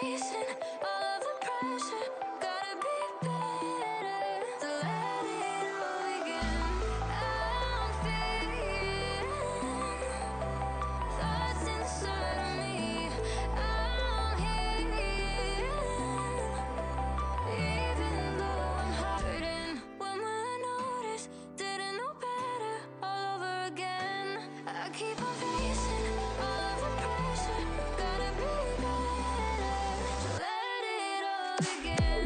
facing all of the pressure. Gotta be better to let it all begin. I'm feeling thoughts inside of me. I'm here, even though I'm hurting. When will I notice? Didn't know better all over again. I keep on facing all of the pressure. Gotta be better to let it all begin.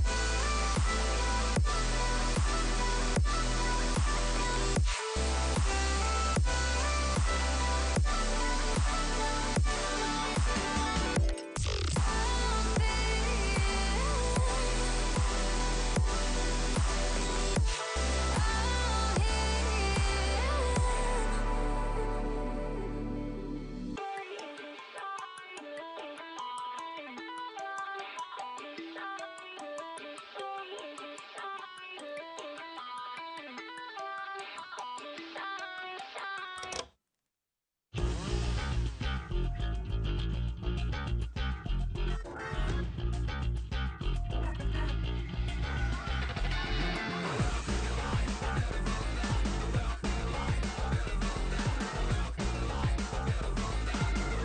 Guarda, guarda,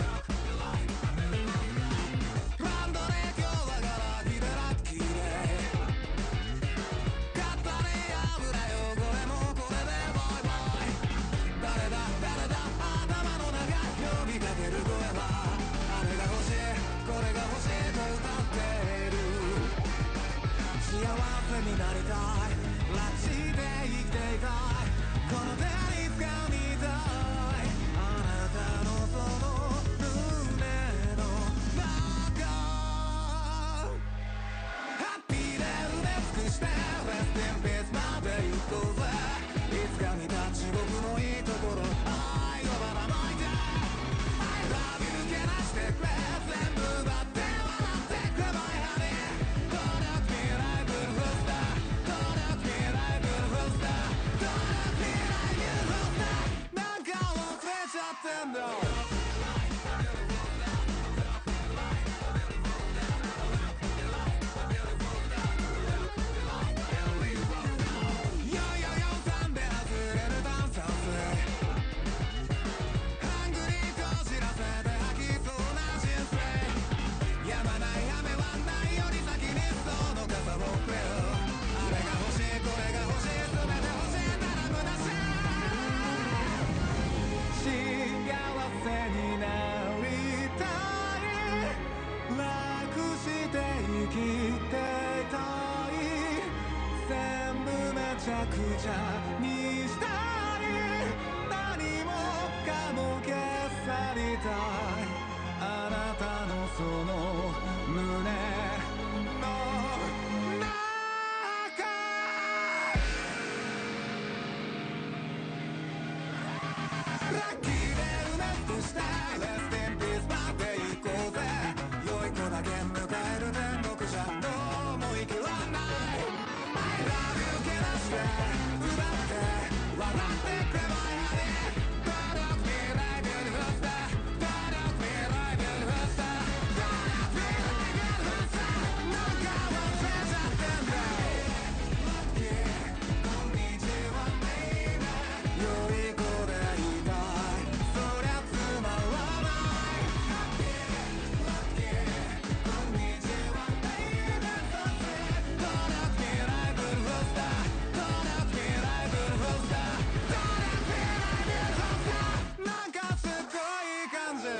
guarda, guarda, guarda, guarda, guarda, guarda, guarda,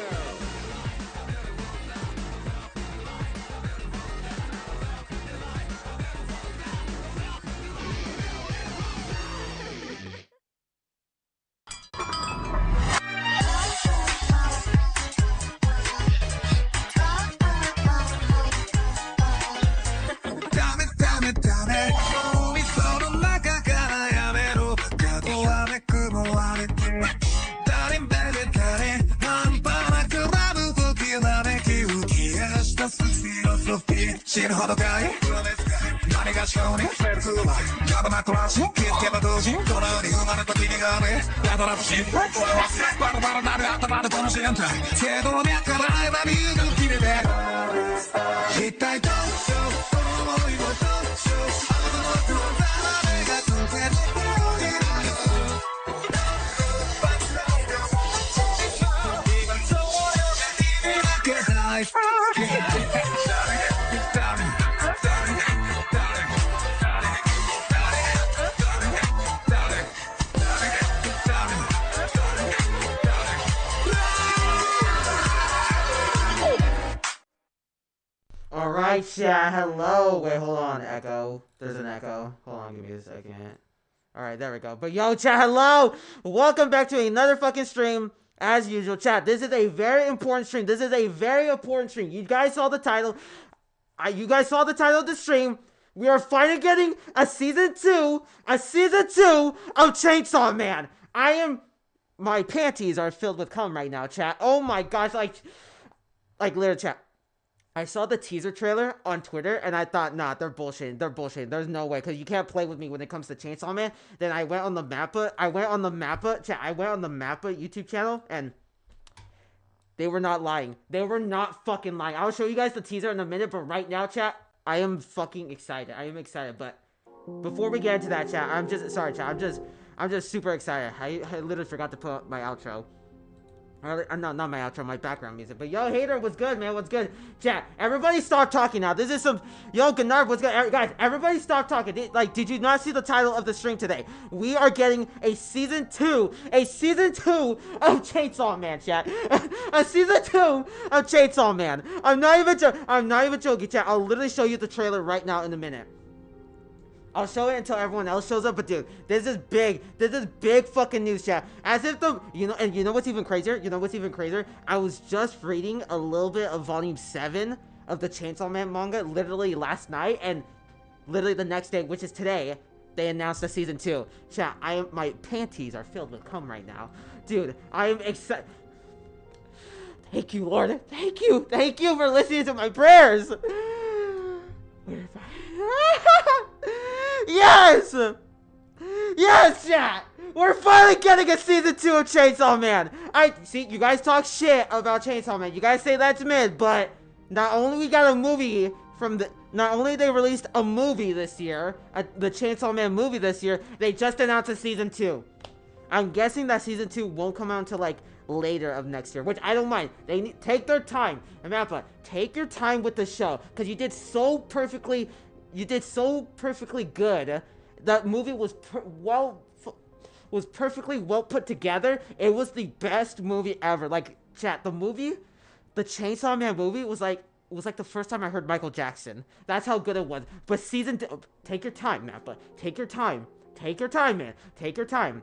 guarda, guarda, guarda, guarda, guarda, guarda, life. Alright, chat, hello. Wait, hold on, echo. There's an echo. Hold on, give me a second. Alright, there we go. But yo, chat, hello! Welcome back to another fucking stream. As usual, chat, this is a very important stream. This is a very important stream. You guys saw the title. You guys saw the title of the stream. We are finally getting a season 2 of Chainsaw Man. My panties are filled with cum right now, chat. Oh my gosh, like literally, chat. I saw the teaser trailer on Twitter, and I thought, nah, they're bullshitting. They're bullshitting. There's no way, because you can't play with me when it comes to Chainsaw Man. Then I went on the Mappa YouTube channel, and they were not lying. They were not fucking lying. I'll show you guys the teaser in a minute, but right now, chat, I am fucking excited. I am excited, but before we get into that, chat, I'm just super excited. I literally forgot to put my outro. No, not my outro, my background music. But yo, Hater, what's good, man? What's good? Chat, everybody stop talking now. This is some... Yo, Gnarb, what's good? Guys, everybody stop talking. Did you not see the title of the stream today? We are getting a season 2 of Chainsaw Man, chat. A season 2 of Chainsaw Man. I'm not even joking, chat. I'll literally show you the trailer right now in a minute. I'll show it until everyone else shows up, but dude, this is big fucking news, chat. As if you know what's even crazier? I was just reading a little bit of volume 7 of the Chainsaw Man manga literally last night, and literally the next day, which is today, they announced the season 2. Chat, my panties are filled with cum right now. Dude, I am excited. Thank you, Lord. Thank you for listening to my prayers. Yes! Yes, chat! We're finally getting a season 2 of Chainsaw Man! See, you guys talk shit about Chainsaw Man. You guys say that's mid, but not only we got a movie not only they released a movie this year, the Chainsaw Man movie this year, they just announced a season 2. I'm guessing that season 2 won't come out until, like, later of next year, which I don't mind. They take their time. And Mappa, take your time with the show, because you did so perfectly good. That movie was perfectly well put together. It was the best movie ever. Like, chat, the Chainsaw Man movie was like the first time I heard Michael Jackson. That's how good it was. But season 2, take your time, Mappa. Take your time, man. Take your time.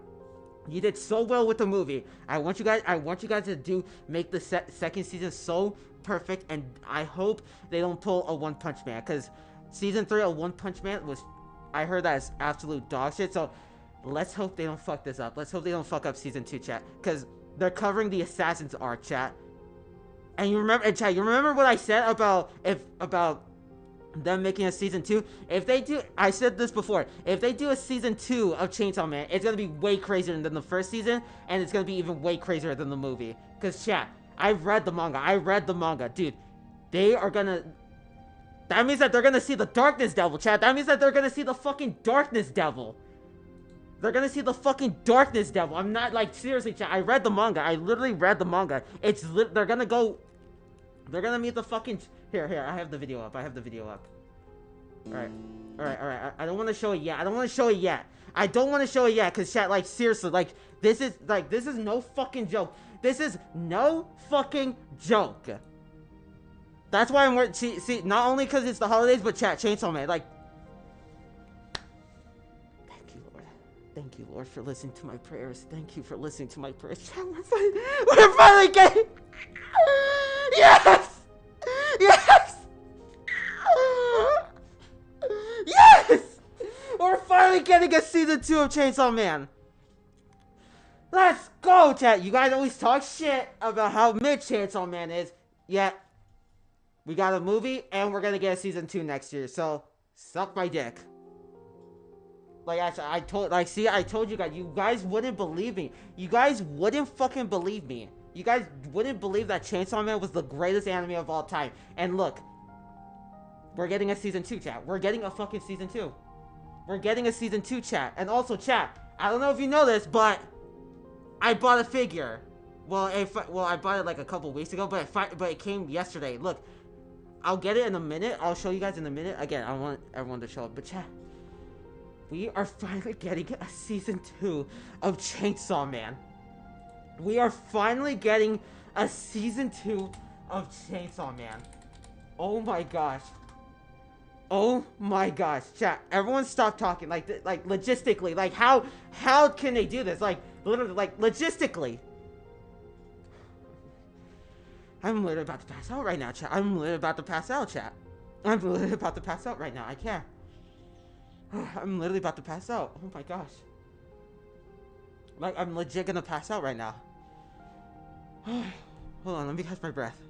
You did so well with the movie. I want you guys to make the second season so perfect, and I hope they don't pull a One Punch Man, because season 3 of One Punch Man I heard that is absolute dog shit. So let's hope they don't fuck this up. Let's hope they don't fuck up season 2, chat, because they're covering the Assassin's arc, chat. And you remember what I said about them making a season 2? If they do, I said this before, if they do a season 2 of Chainsaw Man, it's gonna be way crazier than the first season, and it's gonna be even way crazier than the movie. Because, chat, I've read the manga. Dude, that means that they're gonna see the Darkness Devil, chat. That means that they're gonna see the fucking Darkness Devil. They're gonna see the fucking Darkness Devil. I'm not, like, seriously, chat. I read the manga. I literally read the manga. They're gonna meet the fucking... Here, I have the video up. Alright. I don't want to show it yet. I don't want to show it yet, because, chat, like, seriously, like, this is no fucking joke. This is no fucking joke. That's why I'm worried. See, not only because it's the holidays, but, chat, Chainsaw Man, like... Thank you, Lord, for listening to my prayers. Chat, we're finally getting... Yes! We're finally getting a season 2 of Chainsaw Man. Let's go, chat. You guys always talk shit about how mid Chainsaw Man is. Yet, we got a movie, and we're gonna get a season 2 next year. So, suck my dick. Like, I told you guys. You guys wouldn't believe me. You guys wouldn't fucking believe me. You guys wouldn't believe that Chainsaw Man was the greatest anime of all time. And look, we're getting a season 2, chat. We're getting a fucking season 2. We're getting a season 2, chat. And also, chat, I don't know if you know this, but I bought a figure. Well, I bought it like a couple weeks ago, but it came yesterday. Look, I'll get it in a minute. I'll show you guys in a minute. Again, I want everyone to show up. But chat, we are finally getting a season 2 of Chainsaw Man. We are finally getting a season 2 of Chainsaw Man. Oh my gosh. Oh my gosh, chat! Everyone stop talking. Like logistically, like how can they do this? Like literally, like logistically. I'm literally about to pass out right now, chat. I'm literally about to pass out, chat. I'm literally about to pass out right now. I can't. I'm literally about to pass out. Oh my gosh. Like I'm legit gonna pass out right now. Hold on, let me catch my breath.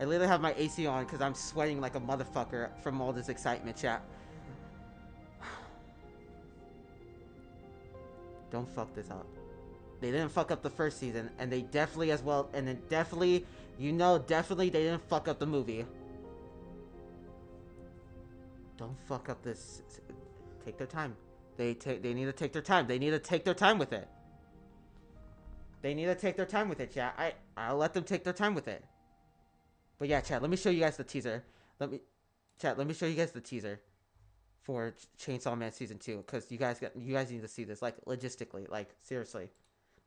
I literally have my AC on because I'm sweating like a motherfucker from all this excitement, chat. Don't fuck this up. They didn't fuck up the first season, and they definitely as well, and then definitely, definitely they didn't fuck up the movie. Don't fuck up this. Take their time. They need to take their time. They need to take their time with it. They need to take their time with it, chat. I'll let them take their time with it. But yeah, chat, let me show you guys the teaser. Let me show you guys the teaser for Chainsaw Man Season 2. Because you guys need to see this. Like, logistically. Like, seriously.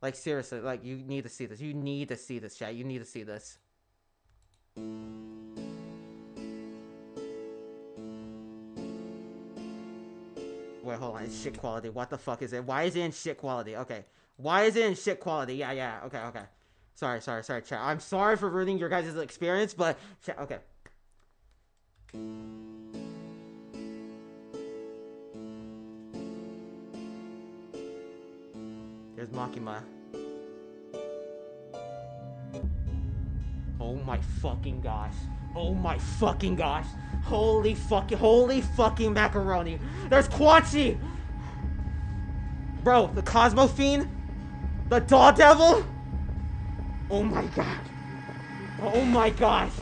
Like, seriously. Like, you need to see this. You need to see this, chat. You need to see this. Wait, hold on. It's shit quality. What the fuck is it? Why is it in shit quality? Okay. Why is it in shit quality? Yeah. Okay. Sorry, chat. I'm sorry for ruining your guys' experience, but chat, okay. There's Makima. Oh my fucking gosh. Oh my fucking gosh. Holy fucking macaroni. There's Quan Chi! Bro, the Cosmo Fiend? The Daw Devil? Oh my god. Oh my gosh.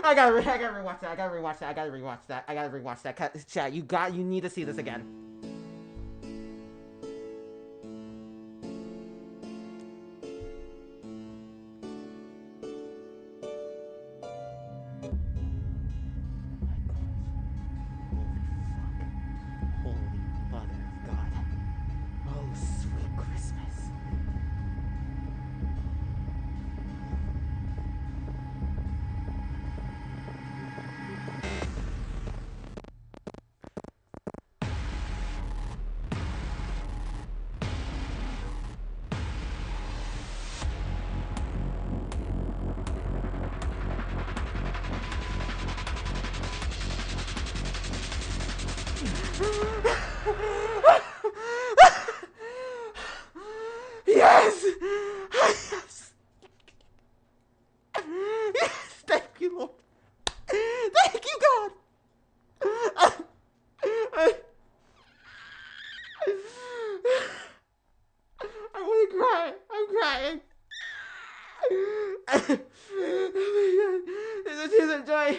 I gotta rewatch that. I gotta rewatch that. Chat, you need to see this again. Holy mother of God. Oh, sweet Christmas. Yes! Yes! Yes! Thank you, Lord. Thank you, God. I want to cry. I'm crying. Oh my God. This is a joy.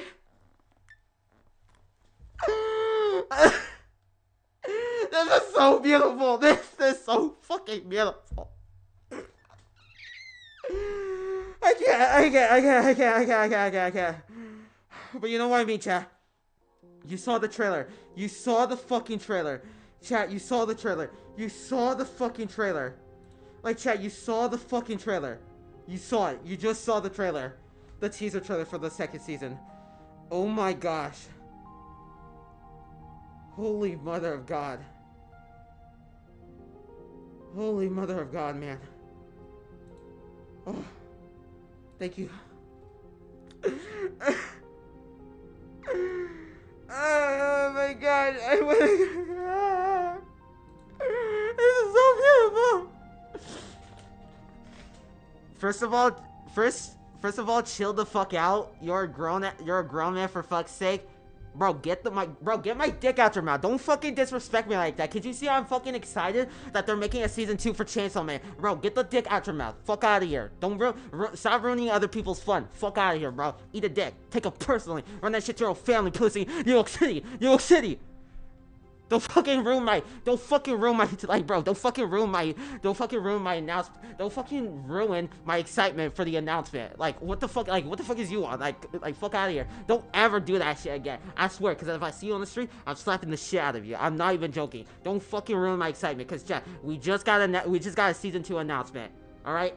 This is so beautiful. This is so fucking beautiful. I can't. But you know what I mean, chat? You saw the trailer. You saw the fucking trailer. Chat, you saw the trailer. You saw the fucking trailer. Like, chat, you saw the fucking trailer. You saw it. You just saw the trailer. The teaser trailer for the second season. Oh my gosh. Holy mother of God. Holy mother of God, man. Oh. Thank you. Oh my God. I want to... This is so beautiful. First first of all, chill the fuck out. You're a grown man for fuck's sake. Bro, get my dick out your mouth. Don't fucking disrespect me like that. Could you see I'm fucking excited that they're making a season 2 for Chainsaw Man? Bro, get the dick out your mouth. Fuck out of here. Don't stop ruining other people's fun. Fuck out of here, bro. Eat a dick. Take it personally. Run that shit to your own family, pussy. New York City. New York City. Don't fucking ruin my, like, bro, don't fucking ruin my announcement. Don't fucking ruin my excitement for the announcement. Like, what the fuck is you on? Like, fuck out of here. Don't ever do that shit again. I swear, because if I see you on the street, I'm slapping the shit out of you. I'm not even joking. Don't fucking ruin my excitement, because, chat, we just got a season 2 announcement. Alright?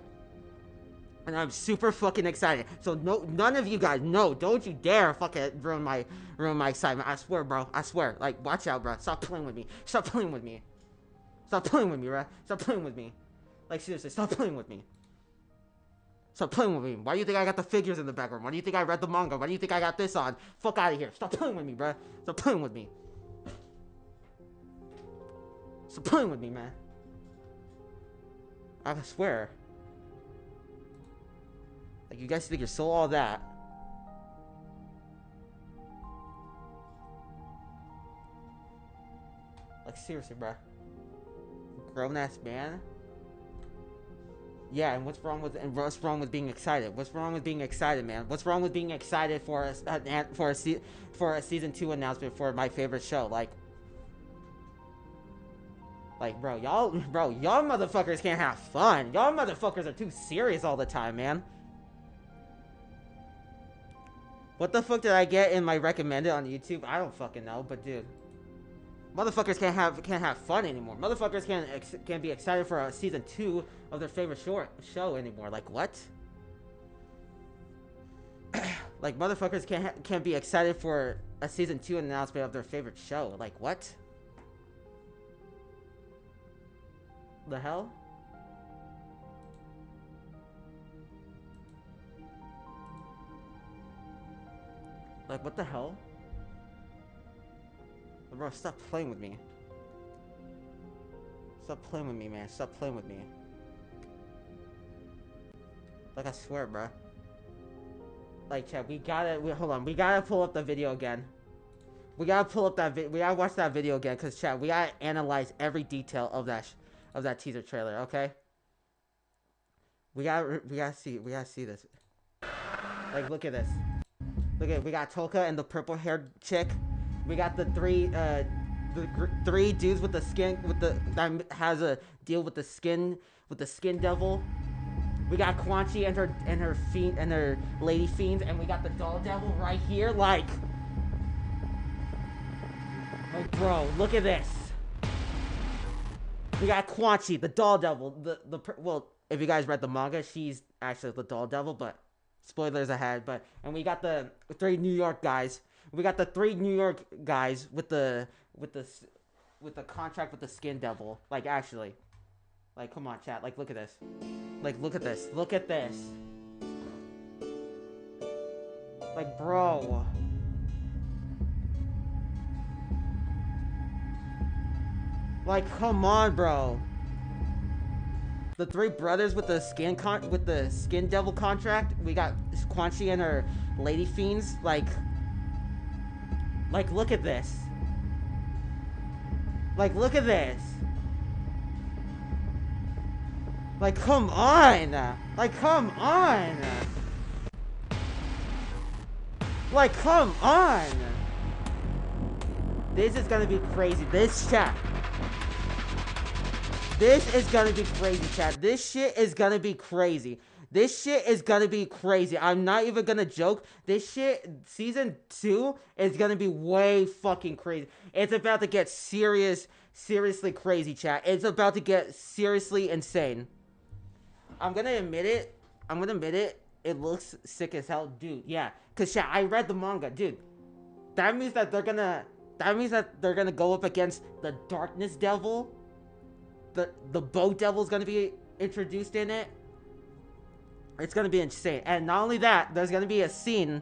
And I'm super fucking excited. So none of you guys, don't you dare fucking ruin my excitement. I swear, bro. I swear. Like, watch out, bro. Stop playing with me. Stop playing with me. Stop playing with me, bro. Stop playing with me. Like, seriously, stop playing with me. Stop playing with me. Why do you think I got the figures in the background? Why do you think I read the manga? Why do you think I got this on? Fuck out of here. Stop playing with me, bro. Stop playing with me. Stop playing with me, man. I swear. Like, you guys think you're so all that. Like, seriously, bruh. Grown-ass man? Yeah, and what's wrong with being excited? What's wrong with being excited, man? What's wrong with being excited for a season 2 announcement for my favorite show? Like, bro, y'all motherfuckers can't have fun. Y'all motherfuckers are too serious all the time, man. What the fuck did I get in my recommended on YouTube? I don't fucking know, but dude, motherfuckers can't have fun anymore. Motherfuckers can't be excited for a season 2 of their favorite show anymore. Like, what? Like, motherfuckers can't be excited for a season 2 announcement of their favorite show. Like, what? The hell? Like, what the hell? Bro, stop playing with me. Stop playing with me, man. Stop playing with me. Like, I swear, bro. Like, chat, we gotta pull up the video again. We gotta pull up that we gotta watch that video again, cause chat, we gotta analyze every detail of that teaser trailer, okay? We gotta see this. Like, look at this. Look at, we got Toka and the purple-haired chick. We got the three dudes with the skin that has a deal with the skin devil. We got Quan Chi and her lady fiends, and we got the doll devil right here. Like, bro, look at this. We got Quan Chi, the doll devil. Well, if you guys read the manga, she's actually the doll devil, but spoilers ahead. And we got the 3 New York guys. We got the 3 New York guys with the contract with the skin devil. Like, actually. Like, come on, chat. Like, look at this. Like, look at this. Look at this. Like, bro. Like, come on, bro. The 3 brothers with the skin devil contract. We got Quan Chi and her lady fiends. Like, look at this. Like, look at this. Like, come on. Like, come on. Like, come on. This is gonna be crazy. This chat. This is gonna be crazy, chat. This shit is gonna be crazy. This shit is gonna be crazy. I'm not even gonna joke. This shit, season 2, is gonna be way fucking crazy. It's about to get seriously crazy, chat. It's about to get seriously insane. I'm gonna admit it. It looks sick as hell, dude. Yeah, cause chat, I read the manga, dude. That means that they're gonna go up against the Darkness Devil. The Boat Devil is gonna be introduced in it. It's gonna be insane. And not only that, there's gonna be a scene,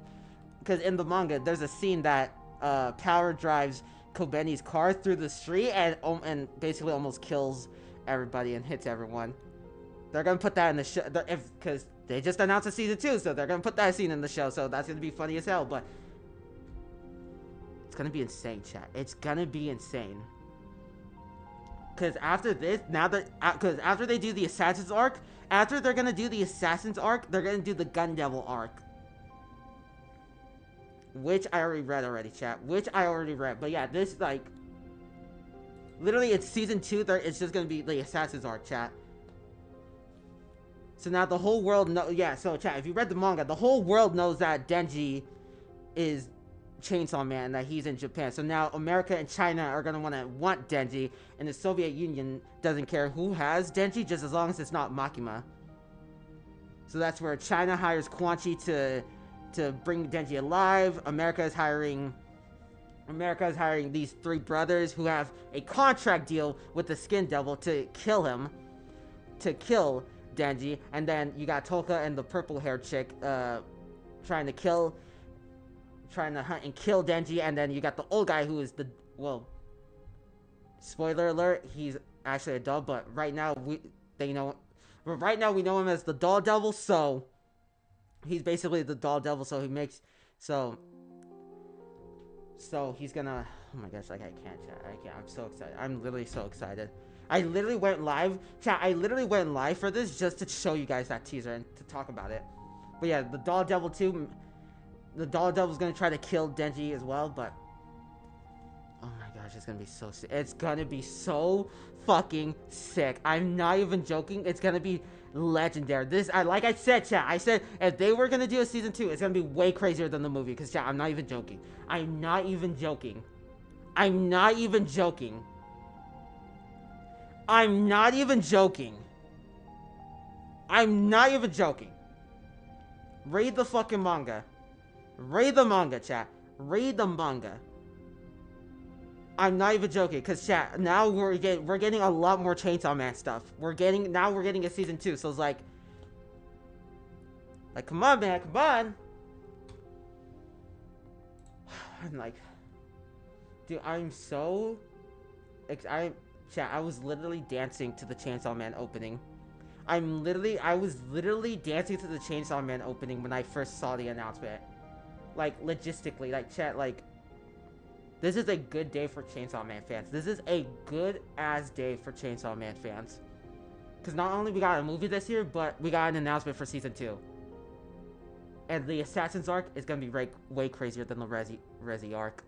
because in the manga, there's a scene that Power drives Kobeni's car through the street and basically almost kills everybody and hits everyone. They're gonna put that in the show, because they just announced a season 2, so they're gonna put that scene in the show, so that's gonna be funny as hell, but it's gonna be insane, chat. It's gonna be insane. Because after this, because after they do the Assassin's arc, after they're gonna do the Assassin's arc, they're gonna do the Gun Devil arc. Which I already read chat. Which I already read. But yeah, this, like, literally, it's season 2, it's just gonna be the Assassin's arc, chat. So now the whole world so chat, if you read the manga, the whole world knows that Denji is Chainsaw Man, that he's in Japan. So now America and China are gonna want Denji, and the Soviet Union doesn't care who has Denji, just as long as it's not Makima. So that's where China hires Quan Chi to bring Denji alive. America is hiring these 3 brothers who have a contract deal with the Skin Devil to kill Denji. And then you got Tolka and the purple-haired chick trying to hunt and kill Denji. And then you got the old guy who is spoiler alert, he's actually a doll, but right now we know him as the Doll Devil, so he's basically the Doll Devil, so he's gonna, oh my gosh, like, I can't, I'm so excited. I'm literally so excited. I literally went live, chat, for this just to show you guys that teaser and to talk about it. But yeah, the Doll Devil too, the Doll Devil's gonna try to kill Denji as well, but oh my gosh, it's gonna be so sick. It's gonna be so fucking sick. I'm not even joking. It's gonna be legendary. Like I said, chat, I said if they were gonna do a season 2, it's gonna be way crazier than the movie. Because, chat, I'm not even joking. I'm not even joking. I'm not even joking. I'm not even joking. I'm not even joking. Read the fucking manga. Read the manga, chat. Read the manga. I'm not even joking, because, chat, now we're getting a lot more Chainsaw Man stuff. Now we're getting a season 2, so it's like, come on, man, come on. I'm like, dude, I'm so excited. Chat, I was literally dancing to the Chainsaw Man opening. I was literally dancing to the Chainsaw Man opening when I first saw the announcement. Like, logistically, like, chat, like, this is a good day for Chainsaw Man fans. This is a good-ass day for Chainsaw Man fans. Because not only we got a movie this year, but we got an announcement for Season 2. And the Assassin's arc is going to be way crazier than the Resi arc.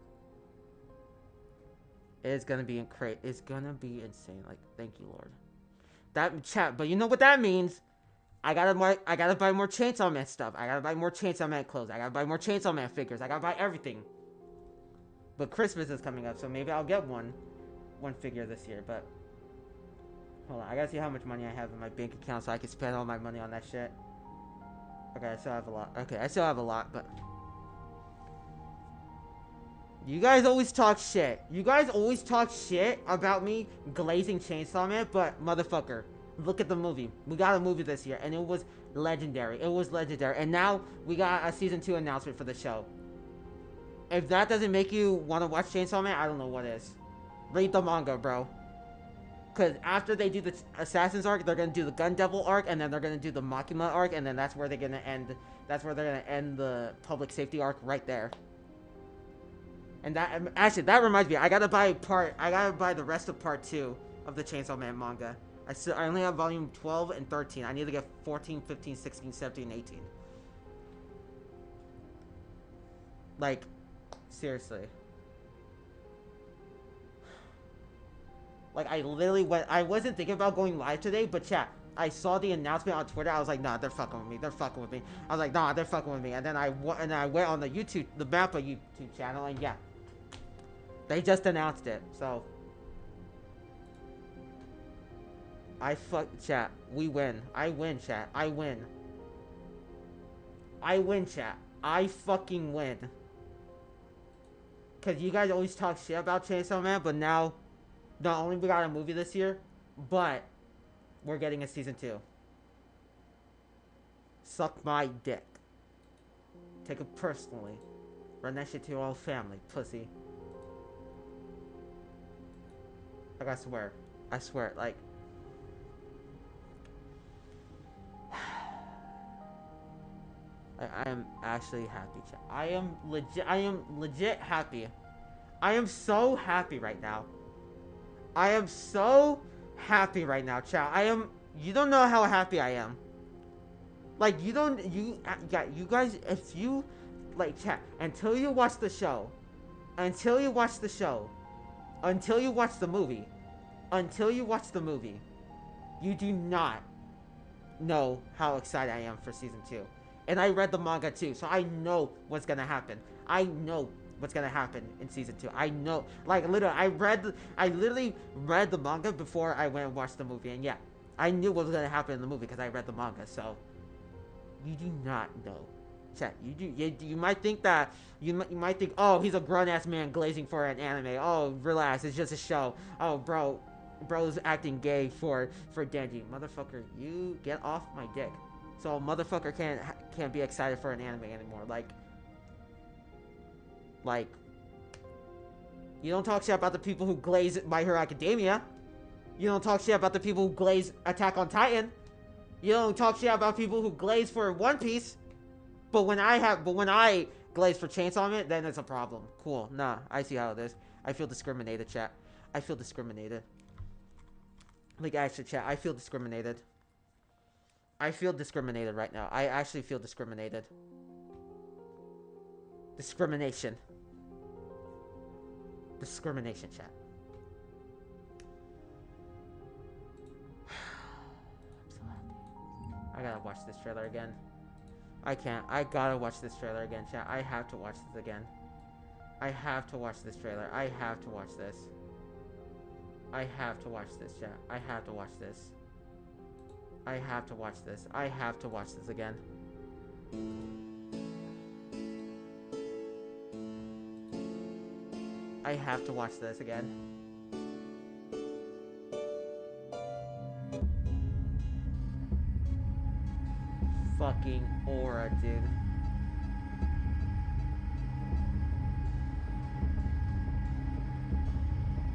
It's going to be it's going to be insane. Like, thank you, Lord. That, chat, but you know what that means? I gotta buy more Chainsaw Man stuff. I gotta buy more Chainsaw Man clothes. I gotta buy more Chainsaw Man figures. I gotta buy everything. But Christmas is coming up, so maybe I'll get one figure this year, but hold on, I gotta see how much money I have in my bank account so I can spend all my money on that shit. Okay, I still have a lot. Okay, I still have a lot, but you guys always talk shit. You guys always talk shit about me glazing Chainsaw Man, but motherfucker, look at the movie. We got a movie this year, and it was legendary. It was legendary, and now we got a Season 2 announcement for the show. If that doesn't make you want to watch Chainsaw Man, I don't know what is. Read the manga, bro. Because after they do the Assassin's arc, they're going to do the Gun Devil arc, and then they're going to do the Makima arc, and then that's where they're going to end. That's where they're going to end the public safety arc right there. And that, actually, that reminds me, I gotta buy the rest of part 2 of the Chainsaw Man manga. I only have volume 12 and 13. I need to get 14, 15, 16, 17, 18. Like, seriously. Like, I wasn't thinking about going live today, but chat, I saw the announcement on Twitter. I was like, nah, they're fucking with me. They're fucking with me. I was like, nah, they're fucking with me. And then I went on the Mappa YouTube channel, and yeah. They just announced it, so. Chat. We win. I win, chat. I win. I win, chat. I fucking win. Because you guys always talk shit about Chainsaw Man, but now, not only we got a movie this year, but we're getting a Season 2. Suck my dick. Take it personally. Run that shit to your own family, pussy. Like, I swear. I swear, like. I am actually happy, chat. I am legit happy. I am so happy right now. I am so happy right now, chat. You don't know how happy I am. Like, yeah, you guys, if you, like, chat, until you watch the show, until you watch the show, until you watch the movie, until you watch the movie, you do not know how excited I am for season 2. And I read the manga too, so I know what's gonna happen. I know what's gonna happen in season 2. I know, like, literally, I literally read the manga before I went and watched the movie, and yeah, I knew what was gonna happen in the movie because I read the manga. So you do not know, chat. You might think that you might think, oh, he's a grown ass man glazing for an anime. Oh, relax, it's just a show. Oh, bro's acting gay for Denji. Motherfucker, you get off my dick. So a motherfucker can't be excited for an anime anymore. Like, you don't talk shit about the people who glaze My Hero Academia. You don't talk shit about the people who glaze Attack on Titan. You don't talk shit about people who glaze for One Piece. But when I glaze for Chainsaw Man, then it's a problem. Cool. Nah, I see how it is. I feel discriminated, chat. I feel discriminated. Like, actually, chat, I feel discriminated. I feel discriminated right now. I actually feel discriminated. Discrimination. Discrimination, chat. I'm so happy. I gotta watch this trailer again. I can't. I gotta watch this trailer again, chat. I have to watch this again. I have to watch this trailer. I have to watch this. I have to watch this, chat. I have to watch this. I have to watch this. I have to watch this again. I have to watch this again. Fucking aura, dude.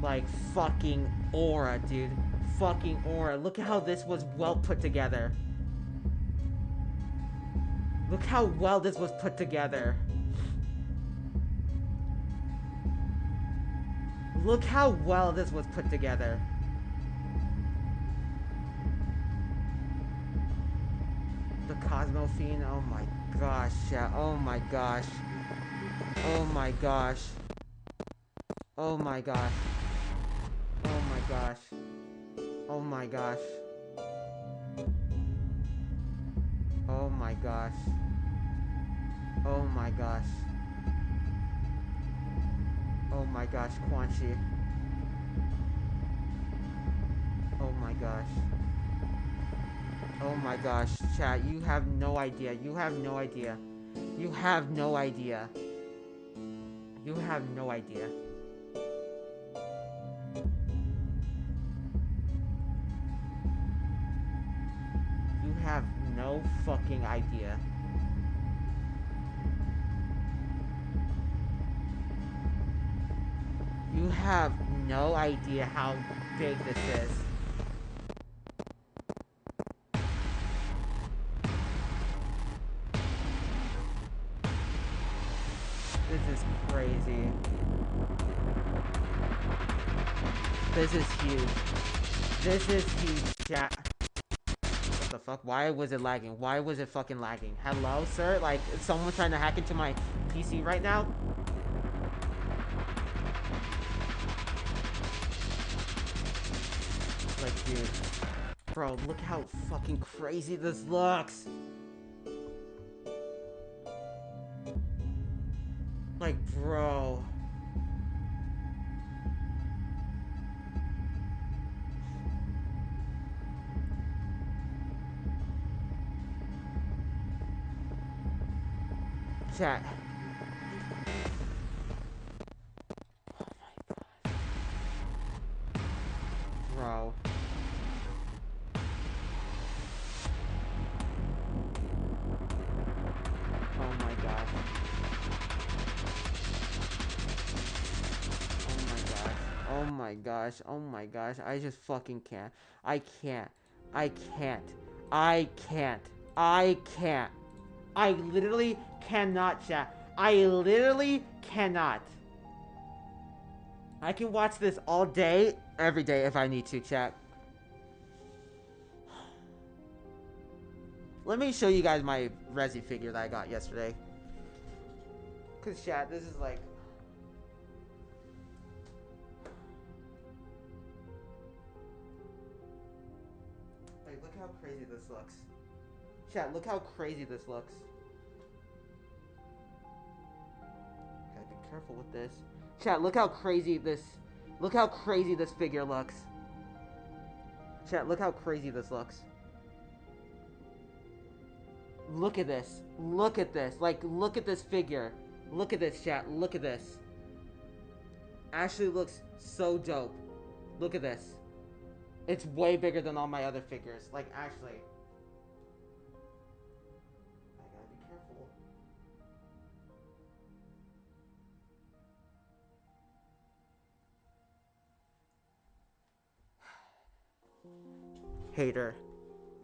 Like, fucking aura, dude. Fucking aura. Look at how this was well put together. Look how well this was put together. Look how well this was put together. The Cosmo Fiend, oh my gosh, yeah, oh my gosh. Oh my gosh. Oh my gosh. Oh my gosh. Oh my gosh. Oh my gosh. Oh my gosh. Oh my gosh, Quan Chi. Oh my gosh. Oh my gosh, chat, you have no idea. You have no idea. You have no idea. You have no idea. You have no fucking idea. You have no idea how big this is. This is crazy. This is huge. This is huge, chat. What the fuck? Why was it lagging? Why was it fucking lagging? Hello, sir? Like, is someone trying to hack into my PC right now? Like, dude. Bro, look how fucking crazy this looks. Like, bro. Chat. Oh my god. Bro. Oh my gosh. Oh my gosh. Oh my gosh. I just fucking can't. I can't. I can't. I can't. I can't. I literally cannot, chat. I literally cannot. I can watch this all day, every day if I need to, chat. Let me show you guys my Resi figure that I got yesterday. Cause chat, this is like... Like, look how crazy this looks. Chat, look how crazy this looks. Gotta be careful with this. Chat, look how crazy this... Look how crazy this figure looks. Chat, look how crazy this looks. Look at this. Look at this. Like, look at this figure. Look at this, chat. Look at this. Actually looks so dope. Look at this. It's way bigger than all my other figures. Like, actually. I gotta be careful. Hater.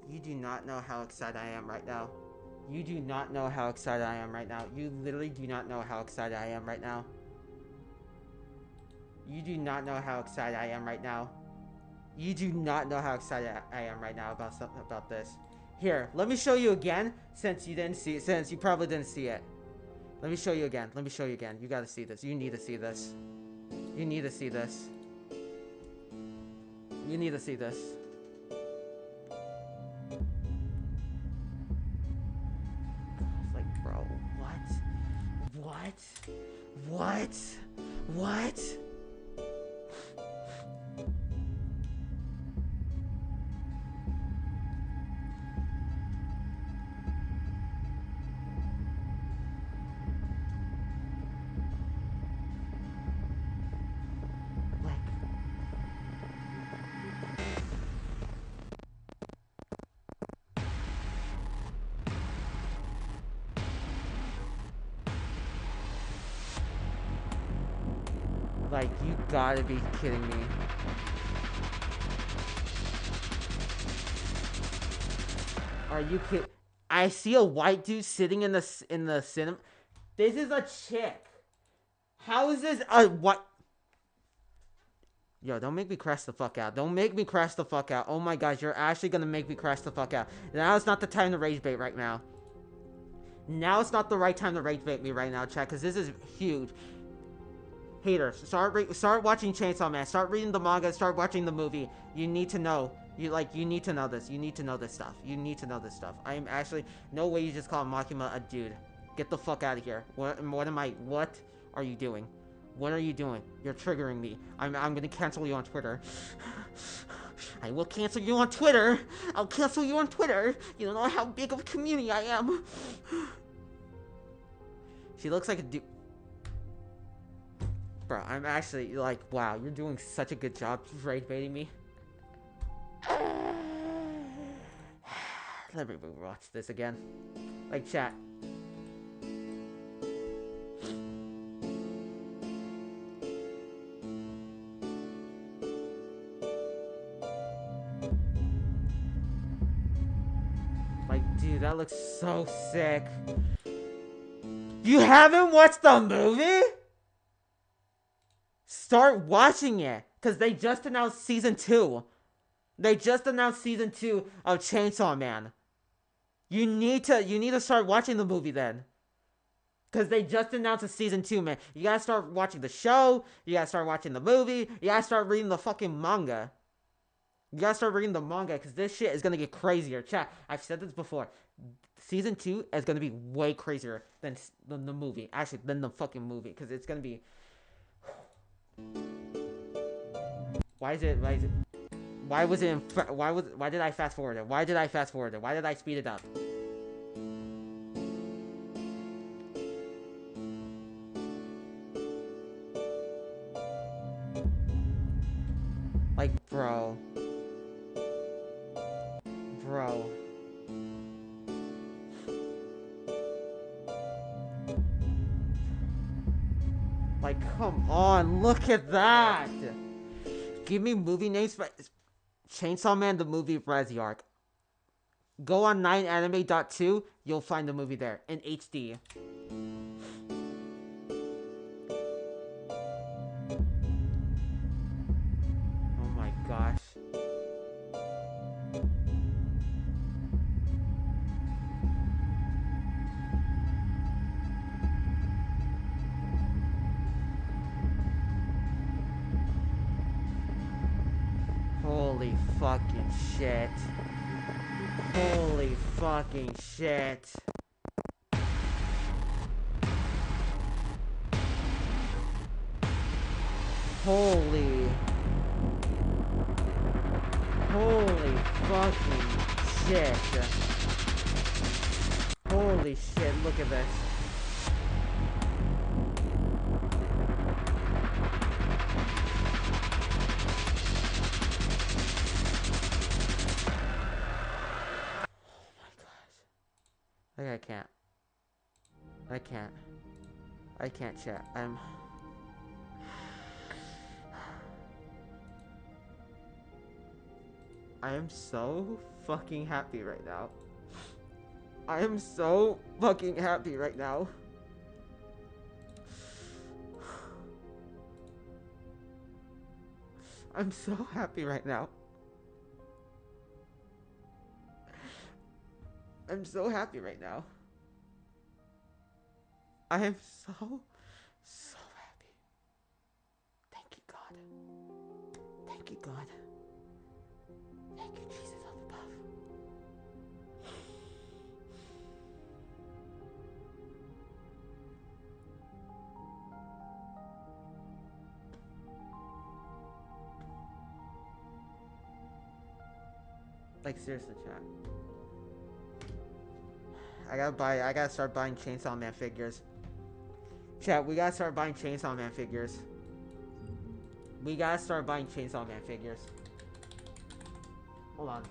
You do not know how excited I am right now. You do not know how excited I am right now. You literally do not know how excited I am right now. You do not know how excited I am right now. You do not know how excited I am right now about something about this. Here, let me show you again, since you didn't see it, since you probably didn't see it. Let me show you again. Let me show you again. You gotta see this. You need to see this. You need to see this. You need to see this. Like, bro, what? What? What? Like, you gotta be kidding me. Are you kidding? I see a white dude sitting in the cinema. This is a chick. How is this a what? Yo, don't make me crash the fuck out. Don't make me crash the fuck out. Oh my gosh, you're actually gonna make me crash the fuck out. Now it's not the time to rage bait right now. Now it's not the right time to rage bait me right now, chat, because this is huge. Haters, start watching Chainsaw Man. Start reading the manga. Start watching the movie. You need to know. You need to know this. You need to know this stuff. You need to know this stuff. I am actually no way you just call Makima a dude. Get the fuck out of here. What are you doing? What are you doing? You're triggering me. I'm gonna cancel you on Twitter. I will cancel you on Twitter. I'll cancel you on Twitter. You don't know how big of a community I am. She looks like a dude. Bro, I'm actually like, wow, you're doing such a good job rage baiting me. Let me watch this again. Like, chat. Like, dude, that looks so sick. You haven't watched the movie? Start watching it, because they just announced season 2. They just announced season 2 of Chainsaw Man. You need to start watching the movie then. Because they just announced a season 2, man. You gotta start watching the show. You gotta start watching the movie. You gotta start reading the fucking manga. You gotta start reading the manga, because this shit is gonna get crazier. Chat, I've said this before. Season 2 is gonna be way crazier than the movie. Actually, than the fucking movie. Because it's gonna be... Why did I fast forward it? Why did I fast forward it? Why did I speed it up? Like, bro. Like, come on, look at that! Give me movie names for Chainsaw Man, the movie, Resi Arc. Go on 9anime.2. You'll find the movie there in HD. Oh my gosh. Holy fucking shit. Holy fucking shit. Holy fucking shit. Holy shit, look at this. I can't. I can't, chat. I am so fucking happy right now. I am so fucking happy right now. I'm so happy right now. I'm so happy right now. I am so happy. Thank you, God. Thank you, God. Thank you, Jesus up above. Like, seriously, chat. I gotta start buying Chainsaw Man figures. Chat, we gotta start buying Chainsaw Man figures. We gotta start buying Chainsaw Man figures. Hold on.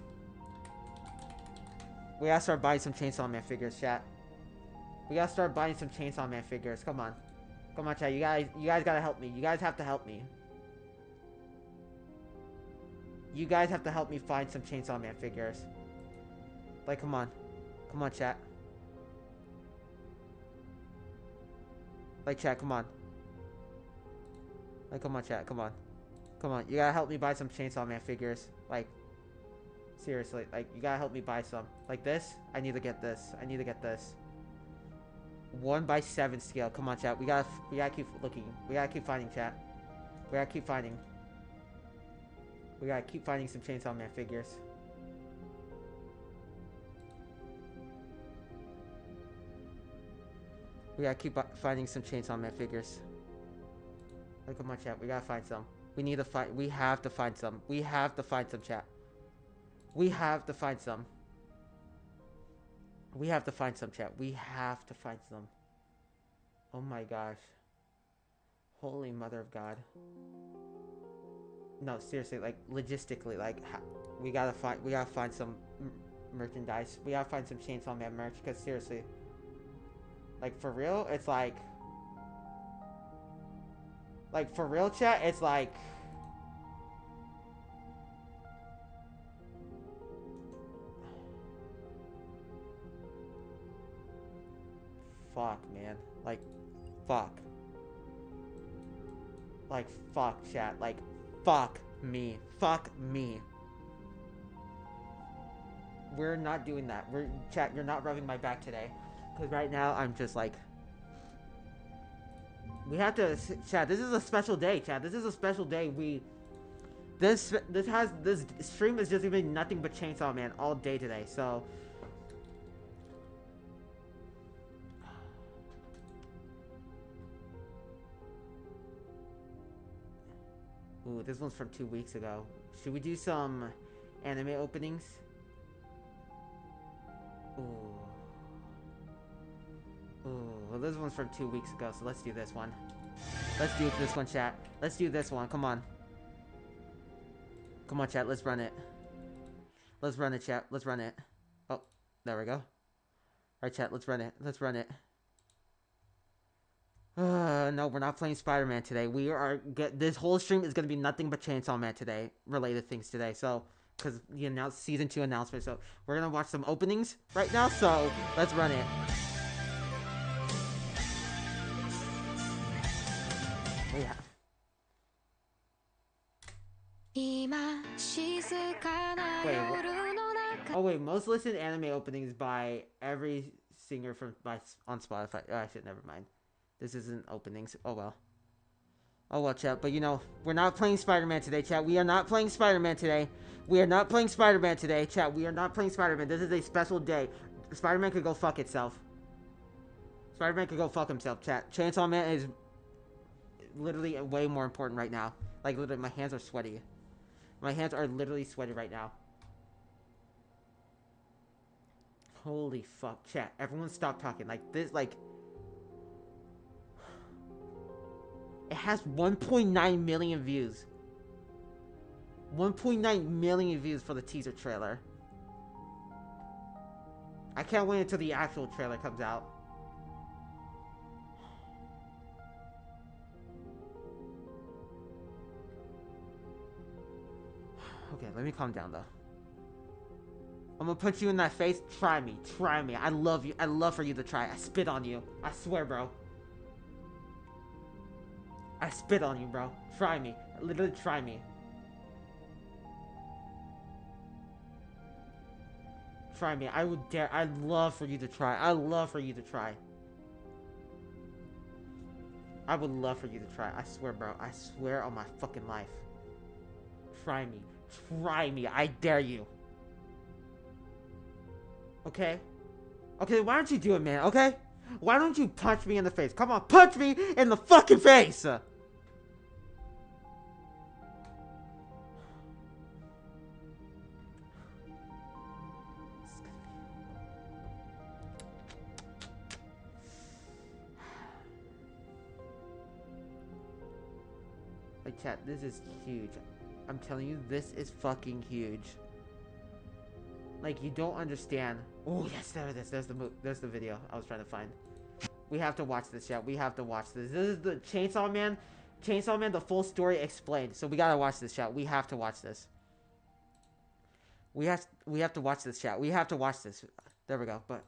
We gotta start buying some Chainsaw Man figures, chat. We gotta start buying some Chainsaw Man figures. Come on. Come on, chat. You guys gotta help me. You guys have to help me. You guys have to help me find some Chainsaw Man figures. Like, come on. Come on, chat. Like, chat, come on. Like, come on, chat, come on. Come on, you gotta help me buy some Chainsaw Man figures. Like, seriously, like, you gotta help me buy some. Like this, I need to get this. I need to get this. 1/7 scale. Come on, chat. We gotta keep looking. We gotta keep finding, chat. We gotta keep finding. We gotta keep finding some Chainsaw Man figures. We gotta keep finding some Chainsaw Man figures. Like, come on, chat. We gotta find some. We need to find. We have to find some. We have to find some, chat. We have to find some. We have to find some, chat. We have to find some. Oh my gosh. Holy mother of God. No, seriously, like, logistically, like, we gotta find some merchandise. We gotta find some Chainsaw Man merch, because seriously, like, for real, it's like, for real, chat, it's like, fuck, man, like, fuck, chat, like, fuck me. We're not doing that. Chat, you're not rubbing my back today. Because right now, I'm just like... We have to... Chat, this is a special day, chat. This is a special day. This stream is just gonna be nothing but Chainsaw Man all day today, so... Ooh, this one's from 2 weeks ago. Should we do some anime openings? Ooh. Well, this one's from 2 weeks ago, so let's do this one. Let's do this one, chat. Let's do this one. Come on. Come on, chat. Let's run it. Let's run it, chat. Let's run it. Oh, there we go. Alright, chat. Let's run it. Let's run it. No, we're not playing Spider-Man today. This whole stream is going to be nothing but Chainsaw Man today. Related things today. So, because he announced season 2 announcement. So we're gonna watch some openings right now. So let's run it. Yeah. Wait, oh wait, most listened anime openings by every singer on Spotify. Oh, shit, never mind. This isn't openings. Oh well. Oh well, chat. But you know, we're not playing Spider-Man today, chat. We are not playing Spider-Man today. We are not playing Spider-Man today, chat. We are not playing Spider-Man. This is a special day. Spider-Man could go fuck itself. Spider-Man could go fuck himself, chat. Chainsaw Man is literally way more important right now. Like, literally, my hands are sweaty. My hands are literally sweaty right now. Holy fuck, chat. Everyone stop talking. Like, this, like... It has 1.9 million views. 1.9 million views for the teaser trailer. I can't wait until the actual trailer comes out. Okay, let me calm down though. I'm gonna punch you in that face. Try me. Try me. I love you. I love for you to try. I spit on you. I swear, bro. I spit on you, bro. Try me. Literally try me. Try me. I would dare. I'd love for you to try. I'd love for you to try. I would love for you to try. I swear, bro. I swear on my fucking life. Try me. Try me. I dare you. Okay? Okay, why don't you do it, man? Okay? Why don't you punch me in the face? Come on, punch me in the fucking face! Like, chat, this is huge. I'm telling you, this is fucking huge. Like, you don't understand. Oh, yes, there it is. There's the video I was trying to find. We have to watch this, chat. We have to watch this. This is the Chainsaw Man. Chainsaw Man, the full story explained. So we gotta watch this, chat. We have to watch this. We have to watch this, chat. We have to watch this. There we go. But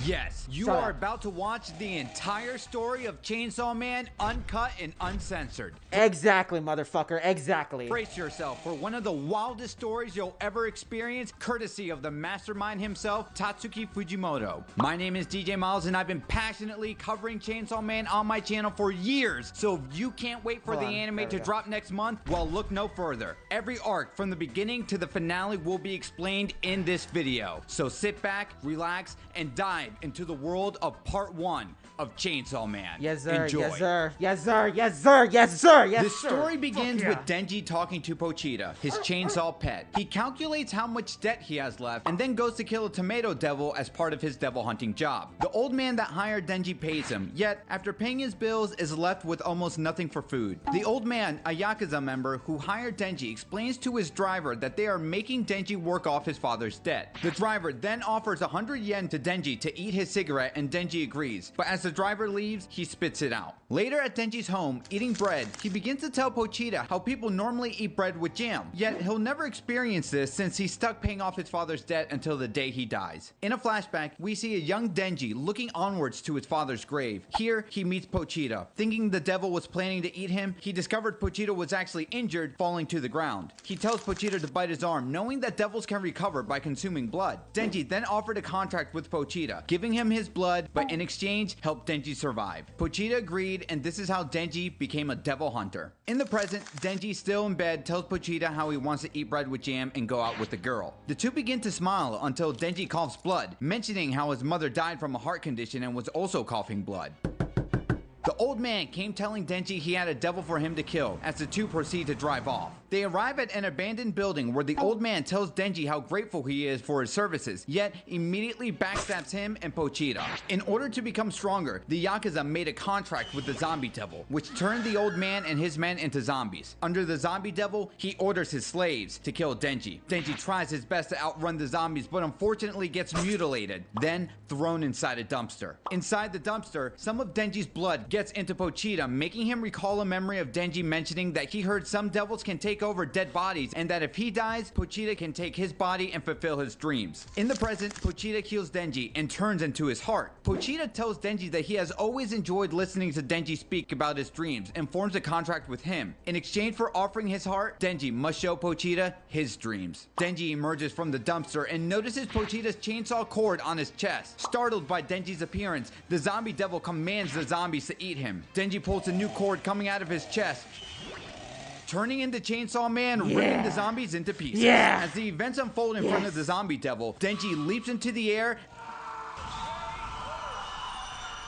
yes, you shut are up. about to watch the entire story of Chainsaw Man, uncut and uncensored. Exactly, motherfucker. Exactly. Brace yourself for one of the wildest stories you'll ever experience, courtesy of the mastermind himself, Tatsuki Fujimoto. My name is DJ Miles, and I've been passionately covering Chainsaw Man on my channel for years. So if you can't wait for the anime to drop next month, well, look no further. Every arc from the beginning to the finale will be explained in this video. So sit back, relax, and dive into the world of part 1 of Chainsaw Man. Yes, sir. Enjoy. Yes, sir. Yes, sir. Yes, sir. Yes, sir. Yes, The sir. story begins Fuck with yeah. Denji talking to Pochita, his chainsaw pet. He calculates how much debt he has left and then goes to kill a tomato devil as part of his devil hunting job. The old man that hired Denji pays him, yet after paying his bills is left with almost nothing for food. The old man, a Yakuza member who hired Denji, explains to his driver that they are making Denji work off his father's debt. The driver then offers 100 yen to Denji to eat his cigarette, and Denji agrees, but as the driver leaves, he spits it out. Later at Denji's home, eating bread, he begins to tell Pochita how people normally eat bread with jam, yet he'll never experience this since he's stuck paying off his father's debt until the day he dies. In a flashback, we see a young Denji looking onwards to his father's grave. Here, he meets Pochita. Thinking the devil was planning to eat him, he discovered Pochita was actually injured, falling to the ground. He tells Pochita to bite his arm, knowing that devils can recover by consuming blood. Denji then offered a contract with Pochita, giving him his blood, but in exchange, helped Denji survive. Pochita agreed, and this is how Denji became a devil hunter. In the present, Denji, still in bed, tells Pochita how he wants to eat bread with jam and go out with the girl. The two begin to smile until Denji coughs blood, mentioning how his mother died from a heart condition and was also coughing blood. The old man came telling Denji he had a devil for him to kill as the two proceed to drive off. They arrive at an abandoned building where the old man tells Denji how grateful he is for his services, yet immediately backstabs him and Pochita. In order to become stronger, the Yakuza made a contract with the zombie devil, which turned the old man and his men into zombies. Under the zombie devil, he orders his slaves to kill Denji. Denji tries his best to outrun the zombies, but unfortunately gets mutilated, then thrown inside a dumpster. Inside the dumpster, some of Denji's blood gets into Pochita, making him recall a memory of Denji mentioning that he heard some devils can take over dead bodies and that if he dies, Pochita can take his body and fulfill his dreams. In the present, Pochita heals Denji and turns into his heart. Pochita tells Denji that he has always enjoyed listening to Denji speak about his dreams and forms a contract with him. In exchange for offering his heart, Denji must show Pochita his dreams. Denji emerges from the dumpster and notices Pochita's chainsaw cord on his chest. Startled by Denji's appearance, the zombie devil commands the zombies to eat him. Denji pulls a new cord coming out of his chest, turning into Chainsaw Man, ripping the zombies into pieces. As the events unfold in front of the zombie devil, Denji leaps into the air,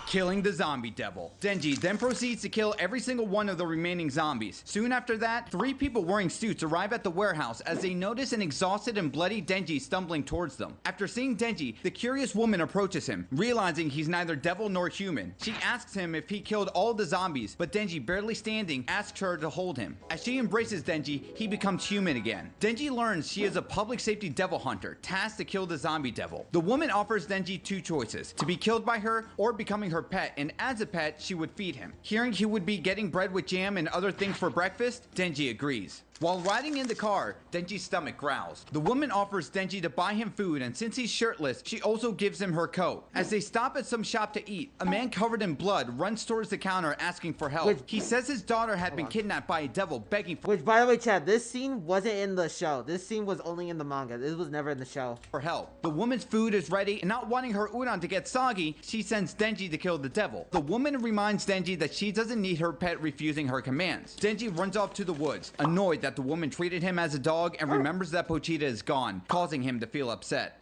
killing the zombie devil. Denji then proceeds to kill every single one of the remaining zombies. Soon after that, 3 people wearing suits arrive at the warehouse as they notice an exhausted and bloody Denji stumbling towards them. After seeing Denji, the curious woman approaches him, realizing he's neither devil nor human. She asks him if he killed all the zombies, but Denji, barely standing, asks her to hold him. As she embraces Denji, he becomes human again. Denji learns she is a public safety devil hunter, tasked to kill the zombie devil. The woman offers Denji 2 choices, to be killed by her or becoming her pet, and as a pet, she would feed him. Hearing he would be getting bread with jam and other things for breakfast, Denji agrees. While riding in the car, Denji's stomach growls. The woman offers Denji to buy him food, and since he's shirtless, she also gives him her coat. As they stop at some shop to eat, a man covered in blood runs towards the counter asking for help. He says his daughter had been kidnapped by a devil, begging for Which, by the way, Chad, this scene wasn't in the show. This scene was only in the manga. This was never in the show. help. The woman's food is ready, and not wanting her udon to get soggy, she sends Denji to kill the devil. The woman reminds Denji that she doesn't need her pet refusing her commands. Denji runs off to the woods, annoyed that the woman treated him as a dog, and remembers that Pochita is gone, causing him to feel upset.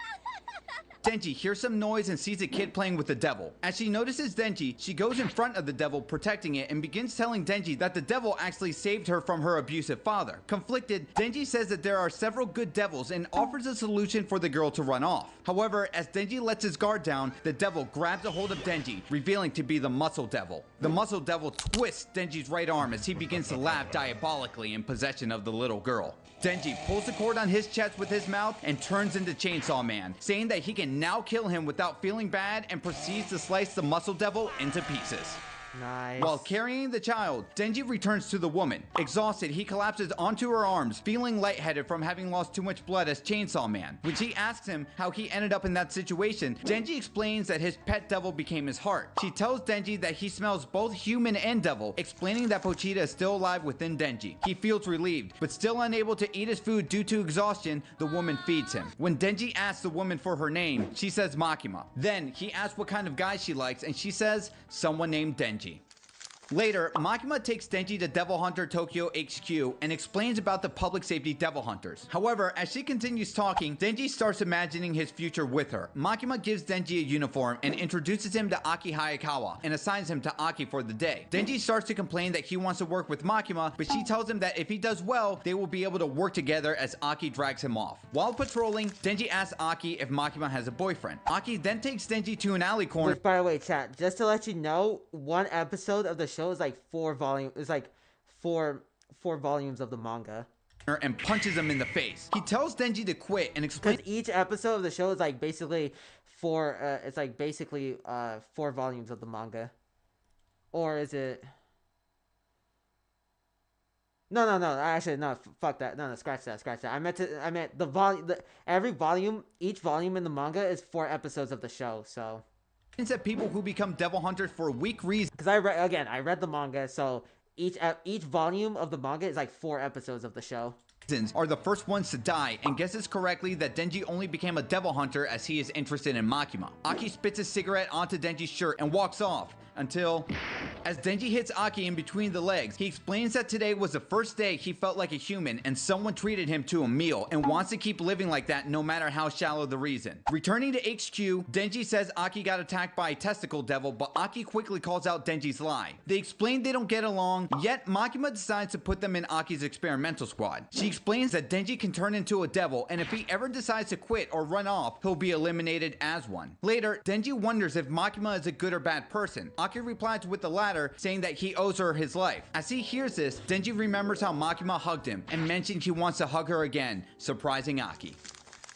Denji hears some noise and sees a kid playing with the devil. As she notices Denji, she goes in front of the devil, protecting it, and begins telling Denji that the devil actually saved her from her abusive father. Conflicted, Denji says that there are several good devils and offers a solution for the girl to run off. However, as Denji lets his guard down, the devil grabs a hold of Denji, revealing to be the Muscle Devil. The Muscle Devil twists Denji's right arm as he begins to laugh diabolically in possession of the little girl. Denji pulls the cord on his chest with his mouth and turns into Chainsaw Man, saying that he can now kill him without feeling bad, and proceeds to slice the Muscle Devil into pieces. Nice. While carrying the child, Denji returns to the woman. Exhausted, he collapses onto her arms, feeling lightheaded from having lost too much blood as Chainsaw Man. When she asks him how he ended up in that situation, Denji explains that his pet devil became his heart. She tells Denji that he smells both human and devil, explaining that Pochita is still alive within Denji. He feels relieved, but still unable to eat his food due to exhaustion, the woman feeds him. When Denji asks the woman for her name, she says Makima. Then, he asks what kind of guy she likes, and she says, someone named Denji. Later, Makima takes Denji to Devil Hunter Tokyo HQ and explains about the public safety Devil Hunters. However, as she continues talking, Denji starts imagining his future with her. Makima gives Denji a uniform and introduces him to Aki Hayakawa and assigns him to Aki for the day. Denji starts to complain that he wants to work with Makima, but she tells him that if he does well, they will be able to work together as Aki drags him off. While patrolling, Denji asks Aki if Makima has a boyfriend. Aki then takes Denji to an alley corner. Which, by the way, chat, just to let you know, one episode of the show is like 4 volumes. It's like four volumes of the manga. And punches him in the face. He tells Denji to quit and explains Because each episode of the show is like basically 4. It's like basically 4 volumes of the manga. Or is it? No. Actually, no. Fuck that. No. Scratch that. I meant the volume. Every volume, each volume in the manga is 4 episodes of the show. So. that people who become devil hunters for weak reasons Because I read the manga, so each volume of the manga is like 4 episodes of the show. are the first ones to die, and guesses correctly that Denji only became a devil hunter as he is interested in Makima. Aki spits a cigarette onto Denji's shirt and walks off, until, as Denji hits Aki in between the legs, he explains that today was the first day he felt like a human and someone treated him to a meal and wants to keep living like that no matter how shallow the reason. Returning to HQ, Denji says Aki got attacked by a testicle devil, but Aki quickly calls out Denji's lie. They explain they don't get along, yet Makima decides to put them in Aki's experimental squad. She explains that Denji can turn into a devil, and if he ever decides to quit or run off, he'll be eliminated as one. Later, Denji wonders if Makima is a good or bad person. Aki replies with the latter, saying that he owes her his life. As he hears this, Denji remembers how Makima hugged him and mentioned he wants to hug her again, surprising Aki.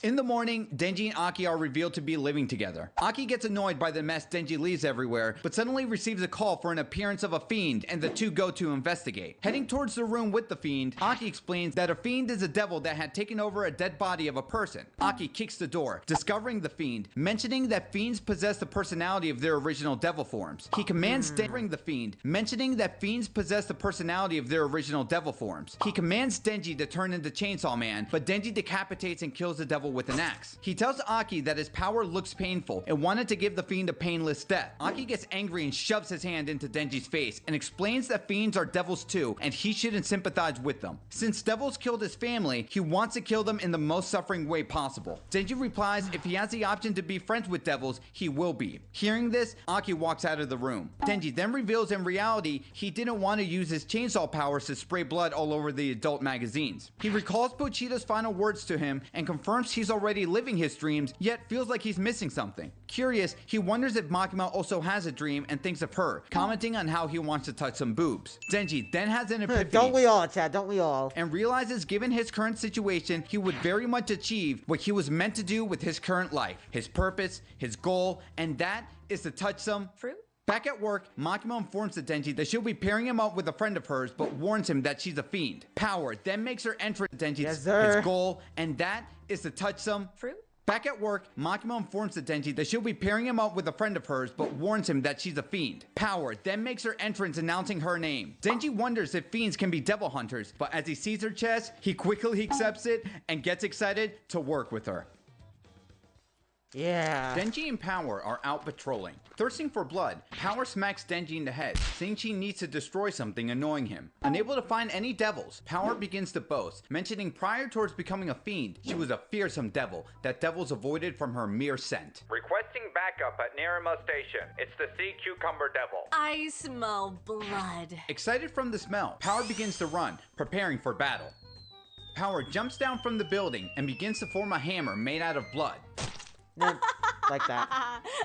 In the morning, Denji and Aki are revealed to be living together. Aki gets annoyed by the mess Denji leaves everywhere, but suddenly receives a call for an appearance of a fiend, and the two go to investigate. Heading towards the room with the fiend, Aki explains that a fiend is a devil that had taken over a dead body of a person. Aki kicks the door, discovering the fiend, mentioning that fiends possess the personality of their original devil forms. He commands the fiend, mentioning that fiends possess the personality of their original devil forms. He commands Denji to turn into Chainsaw Man, but Denji decapitates and kills the devil with an axe. He tells Aki that his power looks painful and wanted to give the fiend a painless death. Aki gets angry and shoves his hand into Denji's face and explains that fiends are devils too and he shouldn't sympathize with them. Since devils killed his family, he wants to kill them in the most suffering way possible. Denji replies if he has the option to be friends with devils, he will be. Hearing this, Aki walks out of the room. Denji then reveals in reality he didn't want to use his chainsaw powers to spray blood all over the adult magazines. He recalls Pochita's final words to him and confirms he's already living his dreams, yet feels like he's missing something. Curious, he wonders if Makima also has a dream and thinks of her, commenting on how he wants to touch some boobs. Denji then has an epiphany. Don't we all, Chad? Don't we all? And realizes given his current situation, he would very much achieve what he was meant to do with his current life, his purpose, his goal, and that is to touch some fruit. Back at work, Makima informs Denji that she'll be pairing him up with a friend of hers, but warns him that she's a fiend. Power then makes her enter Denji's his goal, and that is to touch some fruit. Back at work, Makima informs Denji that she'll be pairing him up with a friend of hers, but warns him that she's a fiend. Power then makes her entrance announcing her name. Denji wonders if fiends can be devil hunters, but as he sees her chest, he quickly accepts it and gets excited to work with her. Yeah. Denji and Power are out patrolling. Thirsting for blood, Power smacks Denji in the head, saying she needs to destroy something annoying him. Unable to find any devils, Power begins to boast, mentioning prior towards becoming a fiend, she was a fearsome devil that devils avoided from her mere scent. Requesting backup at Nerima Station. It's the Sea Cucumber Devil. I smell blood. Excited from the smell, Power begins to run, preparing for battle. Power jumps down from the building and begins to form a hammer made out of blood. Like that.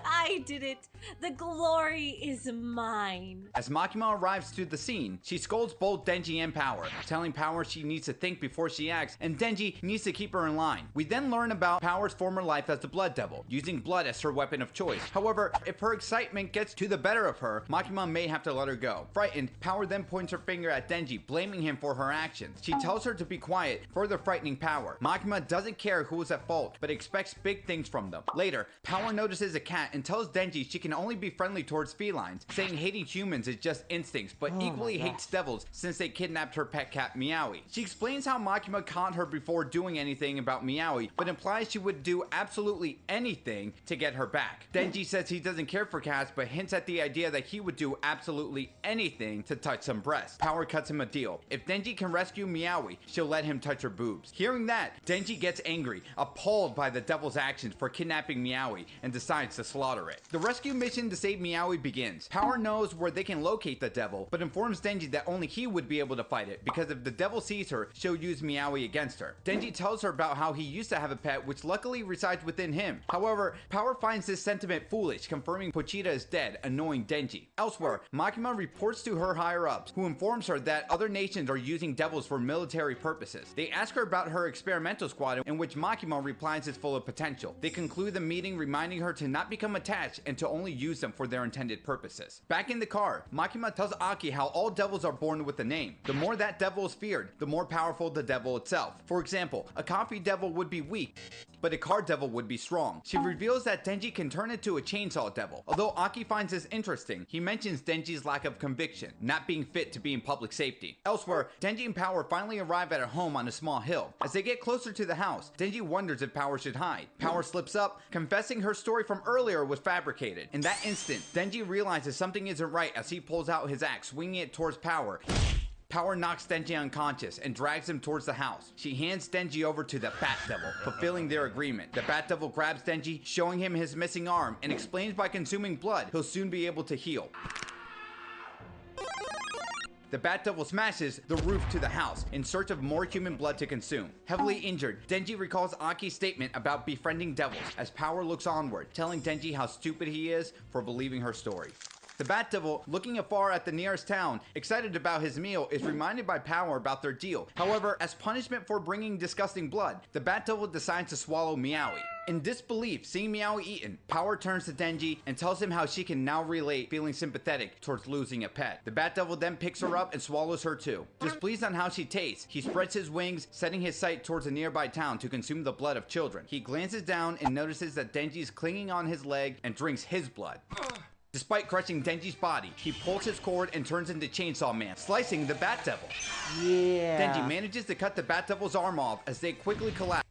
I did it. The glory is mine. As Makima arrives to the scene, she scolds both Denji and Power, telling Power she needs to think before she acts, and Denji needs to keep her in line. We then learn about Power's former life as the Blood Devil, using blood as her weapon of choice. However, if her excitement gets to the better of her, Makima may have to let her go. Frightened, Power then points her finger at Denji, blaming him for her actions. She tells her to be quiet, further frightening Power. Makima doesn't care who is at fault, but expects big things from them. Later, Power notices a cat and tells Denji she can only be friendly towards felines, saying hating humans is just instincts, but equally hates devils since they kidnapped her pet cat Meowie. She explains how Makima caught her before doing anything about Meowie, but implies she would do absolutely anything to get her back. Denji says he doesn't care for cats, but hints at the idea that he would do absolutely anything to touch some breasts. Power cuts him a deal. If Denji can rescue Meowie, she'll let him touch her boobs. Hearing that, Denji gets angry, appalled by the devil's actions for kidnapping Meowie, and decides to slaughter it. The rescue mission to save Meowie begins. Power knows where they can locate the devil, but informs Denji that only he would be able to fight it, because if the devil sees her, she'll use Meowie against her. Denji tells her about how he used to have a pet which luckily resides within him. However, Power finds this sentiment foolish, confirming Pochita is dead, annoying Denji. Elsewhere, Makima reports to her higher-ups, who informs her that other nations are using devils for military purposes. They ask her about her experimental squad, in which Makima replies is full of potential. They conclude the meeting reminding her to not become attached and to only use them for their intended purposes. Back in the car, Makima tells Aki how all devils are born with a name. The more that devil is feared, the more powerful the devil itself. For example, a coffee devil would be weak, but a car devil would be strong. She reveals that Denji can turn into a chainsaw devil. Although Aki finds this interesting, he mentions Denji's lack of conviction, not being fit to be in public safety. Elsewhere, Denji and Power finally arrive at a home on a small hill. As they get closer to the house, Denji wonders if Power should hide. Power slips up, confessing her story from earlier was fabricated. In that instant, Denji realizes something isn't right as he pulls out his axe, swinging it towards Power. Power knocks Denji unconscious and drags him towards the house. She hands Denji over to the Bat Devil, fulfilling their agreement. The Bat Devil grabs Denji, showing him his missing arm, and explains by consuming blood, he'll soon be able to heal. The Bat Devil smashes the roof to the house in search of more human blood to consume. Heavily injured, Denji recalls Aki's statement about befriending devils as Power looks onward, telling Denji how stupid he is for believing her story. The Bat Devil, looking afar at the nearest town, excited about his meal, is reminded by Power about their deal. However, as punishment for bringing disgusting blood, the Bat Devil decides to swallow Meowie. In disbelief, seeing Meowie eaten, Power turns to Denji and tells him how she can now relate feeling sympathetic towards losing a pet. The Bat Devil then picks her up and swallows her too. Displeased on how she tastes, he spreads his wings, setting his sight towards a nearby town to consume the blood of children. He glances down and notices that Denji is clinging on his leg and drinks his blood. Despite crushing Denji's body, he pulls his cord and turns into Chainsaw Man, slicing the Bat Devil. Yeah. Denji manages to cut the Bat Devil's arm off as they quickly collapse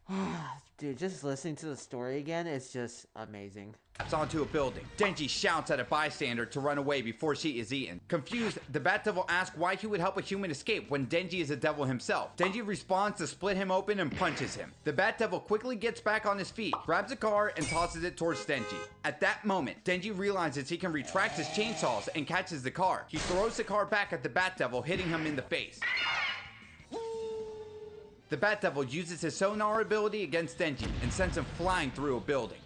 Dude, just listening to the story again is just amazing. onto a building. Denji shouts at a bystander to run away before she is eaten. Confused, the Bat Devil asks why he would help a human escape when Denji is a devil himself. Denji responds to split him open and punches him. The Bat Devil quickly gets back on his feet, grabs a car, and tosses it towards Denji. At that moment, Denji realizes he can retract his chainsaws and catches the car. He throws the car back at the Bat Devil, hitting him in the face. The Bat Devil uses his sonar ability against Denji and sends him flying through a building.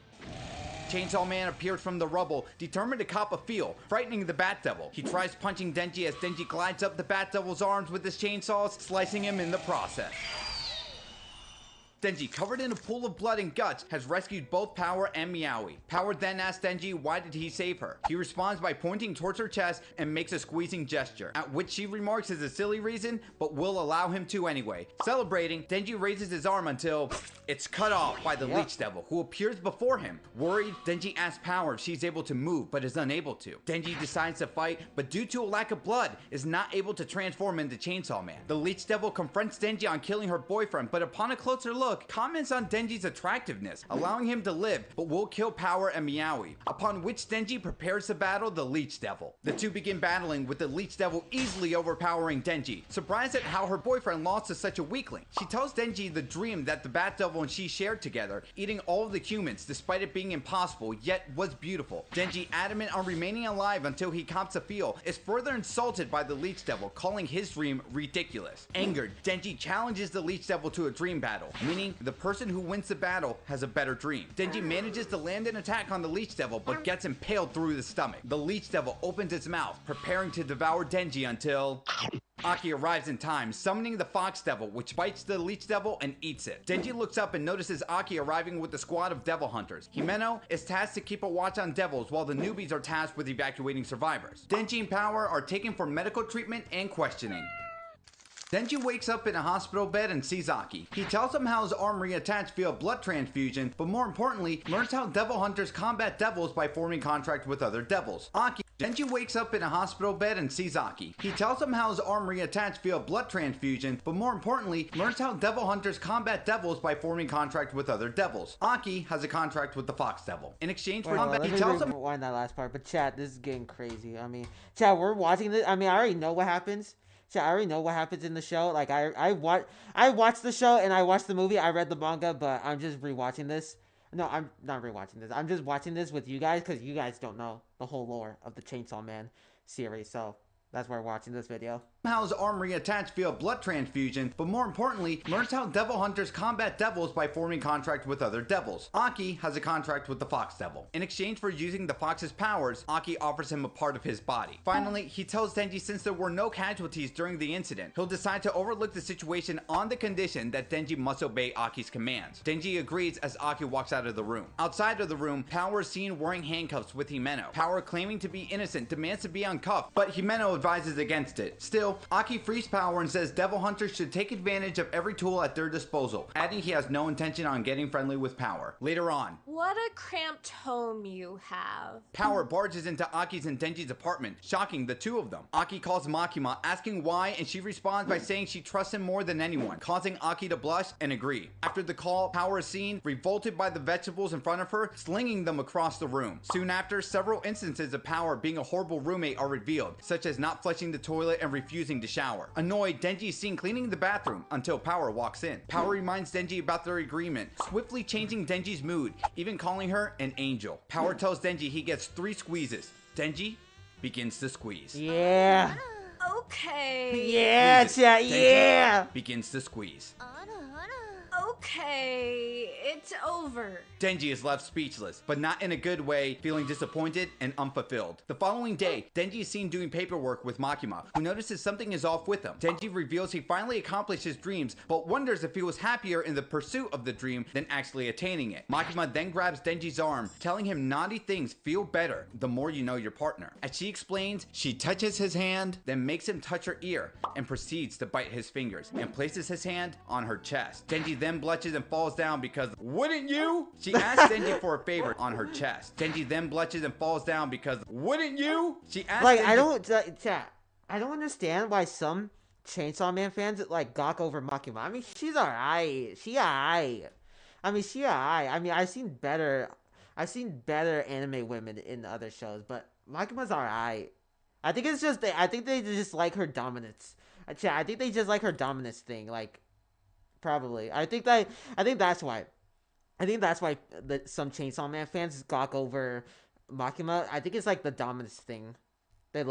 Chainsaw Man appears from the rubble, determined to cop a feel, frightening the Bat Devil. He tries punching Denji as Denji glides up the Bat Devil's arms with his chainsaws, slicing him in the process. Denji, covered in a pool of blood and guts, has rescued both Power and Meowie. Power then asks Denji why did he save her. He responds by pointing towards her chest and makes a squeezing gesture, at which she remarks is a silly reason, but will allow him to anyway. Celebrating, Denji raises his arm until it's cut off by the Leech Devil, who appears before him. Worried, Denji asks Power if she's able to move, but is unable to. Denji decides to fight, but due to a lack of blood, is not able to transform into Chainsaw Man. The Leech Devil confronts Denji on killing her boyfriend, but upon a closer look, comments on Denji's attractiveness, allowing him to live, but will kill Power and Meowie, upon which Denji prepares to battle the Leech Devil. The two begin battling, with the Leech Devil easily overpowering Denji. Surprised at how her boyfriend lost to such a weakling, she tells Denji the dream that the Bat Devil and she shared together, eating all of the humans despite it being impossible, yet was beautiful. Denji, adamant on remaining alive until he cops a feel, is further insulted by the Leech Devil, calling his dream ridiculous. Angered, Denji challenges the Leech Devil to a dream battle, meaning the person who wins the battle has a better dream. Denji manages to land an attack on the Leech Devil, but gets impaled through the stomach. The Leech Devil opens its mouth, preparing to devour Denji until Aki arrives in time, summoning the Fox Devil, which bites the Leech Devil and eats it. Denji looks up and notices Aki arriving with a squad of devil hunters. Himeno is tasked to keep a watch on devils, while the newbies are tasked with evacuating survivors. Denji and Power are taken for medical treatment and questioning. Denji wakes up in a hospital bed and sees Aki. He tells him how his arm reattached via blood transfusion, but more importantly, learns how devil hunters combat devils by forming contracts with other devils. Denji wakes up in a hospital bed and sees Aki. He tells him how his arm reattached via blood transfusion, but more importantly, learns how devil hunters combat devils by forming contracts with other devils. Aki has a contract with the Fox Devil. In exchange for combat, he tells him... Rewind that last part, but chat, this is getting crazy. I mean, chat, we're watching this. I mean, I already know what happens. I already know what happens in the show. Like, I watched the show and I watched the movie. I read the manga, but I'm just rewatching this. No, I'm not rewatching this. I'm just watching this with you guys because you guys don't know the whole lore of the Chainsaw Man series. So that's why we're watching this video. How his arm reattached via blood transfusion, but more importantly, learns how devil hunters combat devils by forming contracts with other devils. Aki has a contract with the Fox Devil. In exchange for using the Fox's powers, Aki offers him a part of his body. Finally, he tells Denji since there were no casualties during the incident, he'll decide to overlook the situation on the condition that Denji must obey Aki's commands. Denji agrees as Aki walks out of the room. Outside of the room, Power is seen wearing handcuffs with Himeno. Power, claiming to be innocent, demands to be uncuffed, but Himeno advises against it. Still, Aki frees Power and says devil hunters should take advantage of every tool at their disposal, adding he has no intention on getting friendly with Power. Later on, What a cramped home you have. Power barges into Aki's and Denji's apartment, shocking the two of them. Aki calls Makima, asking why, and she responds by saying she trusts him more than anyone, causing Aki to blush and agree. After the call, Power is seen, revolted by the vegetables in front of her, slinging them across the room. Soon after, several instances of Power being a horrible roommate are revealed, such as not flushing the toilet and refusing to shower. Annoyed, Denji is seen cleaning the bathroom until Power walks in. Power reminds Denji about their agreement, swiftly changing Denji's mood, even calling her an angel. Power tells Denji he gets 3 squeezes. Denji begins to squeeze. Yeah. Okay. Yeah, chat, Denji yeah. begins to squeeze. Okay, it's over. Denji is left speechless, but not in a good way, feeling disappointed and unfulfilled. The following day, Denji is seen doing paperwork with Makima, who notices something is off with him. Denji reveals he finally accomplished his dreams, but wonders if he was happier in the pursuit of the dream than actually attaining it. Makima then grabs Denji's arm, telling him naughty things feel better the more you know your partner. As she explains, she touches his hand, then makes him touch her ear, and proceeds to bite his fingers, and places his hand on her chest. Denji then blushes and falls down because, wouldn't you? She asks Denji for a favor on her chest. Denji then blushes and falls down because, wouldn't you? She asks Like, Denji chat, I don't understand why some Chainsaw Man fans, like, gawk over Makima. I mean, she's alright. She alright. I mean, I've seen better anime women in other shows, but Makima's alright. I think they just like her dominance. Chat, I think they just like her dominance thing, like, probably. I think that's why. Some Chainsaw Man fans gawk over Makima. I think it's like the dominance thing. They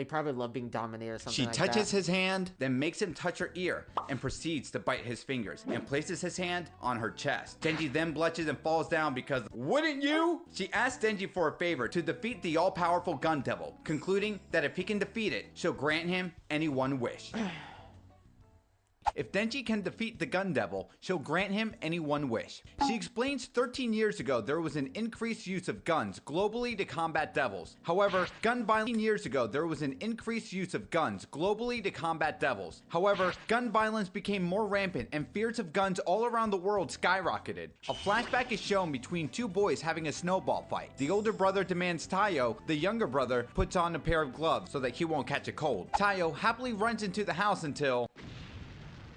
probably love being dominated or something She like that. touches his hand, then makes him touch her ear, and proceeds to bite his fingers, and places his hand on her chest. Denji then blushes and falls down because, wouldn't you? She asks Denji for a favor to defeat the all-powerful Gun Devil, concluding that if he can defeat it, she'll grant him any one wish. If Denji can defeat the Gun Devil, she'll grant him any one wish. She explains 13 years ago there was an increased use of guns globally to combat devils. However, gun violence became more rampant and fears of guns all around the world skyrocketed. A flashback is shown between two boys having a snowball fight. The older brother demands Tayo, the younger brother puts on a pair of gloves so that he won't catch a cold. Tayo happily runs into the house until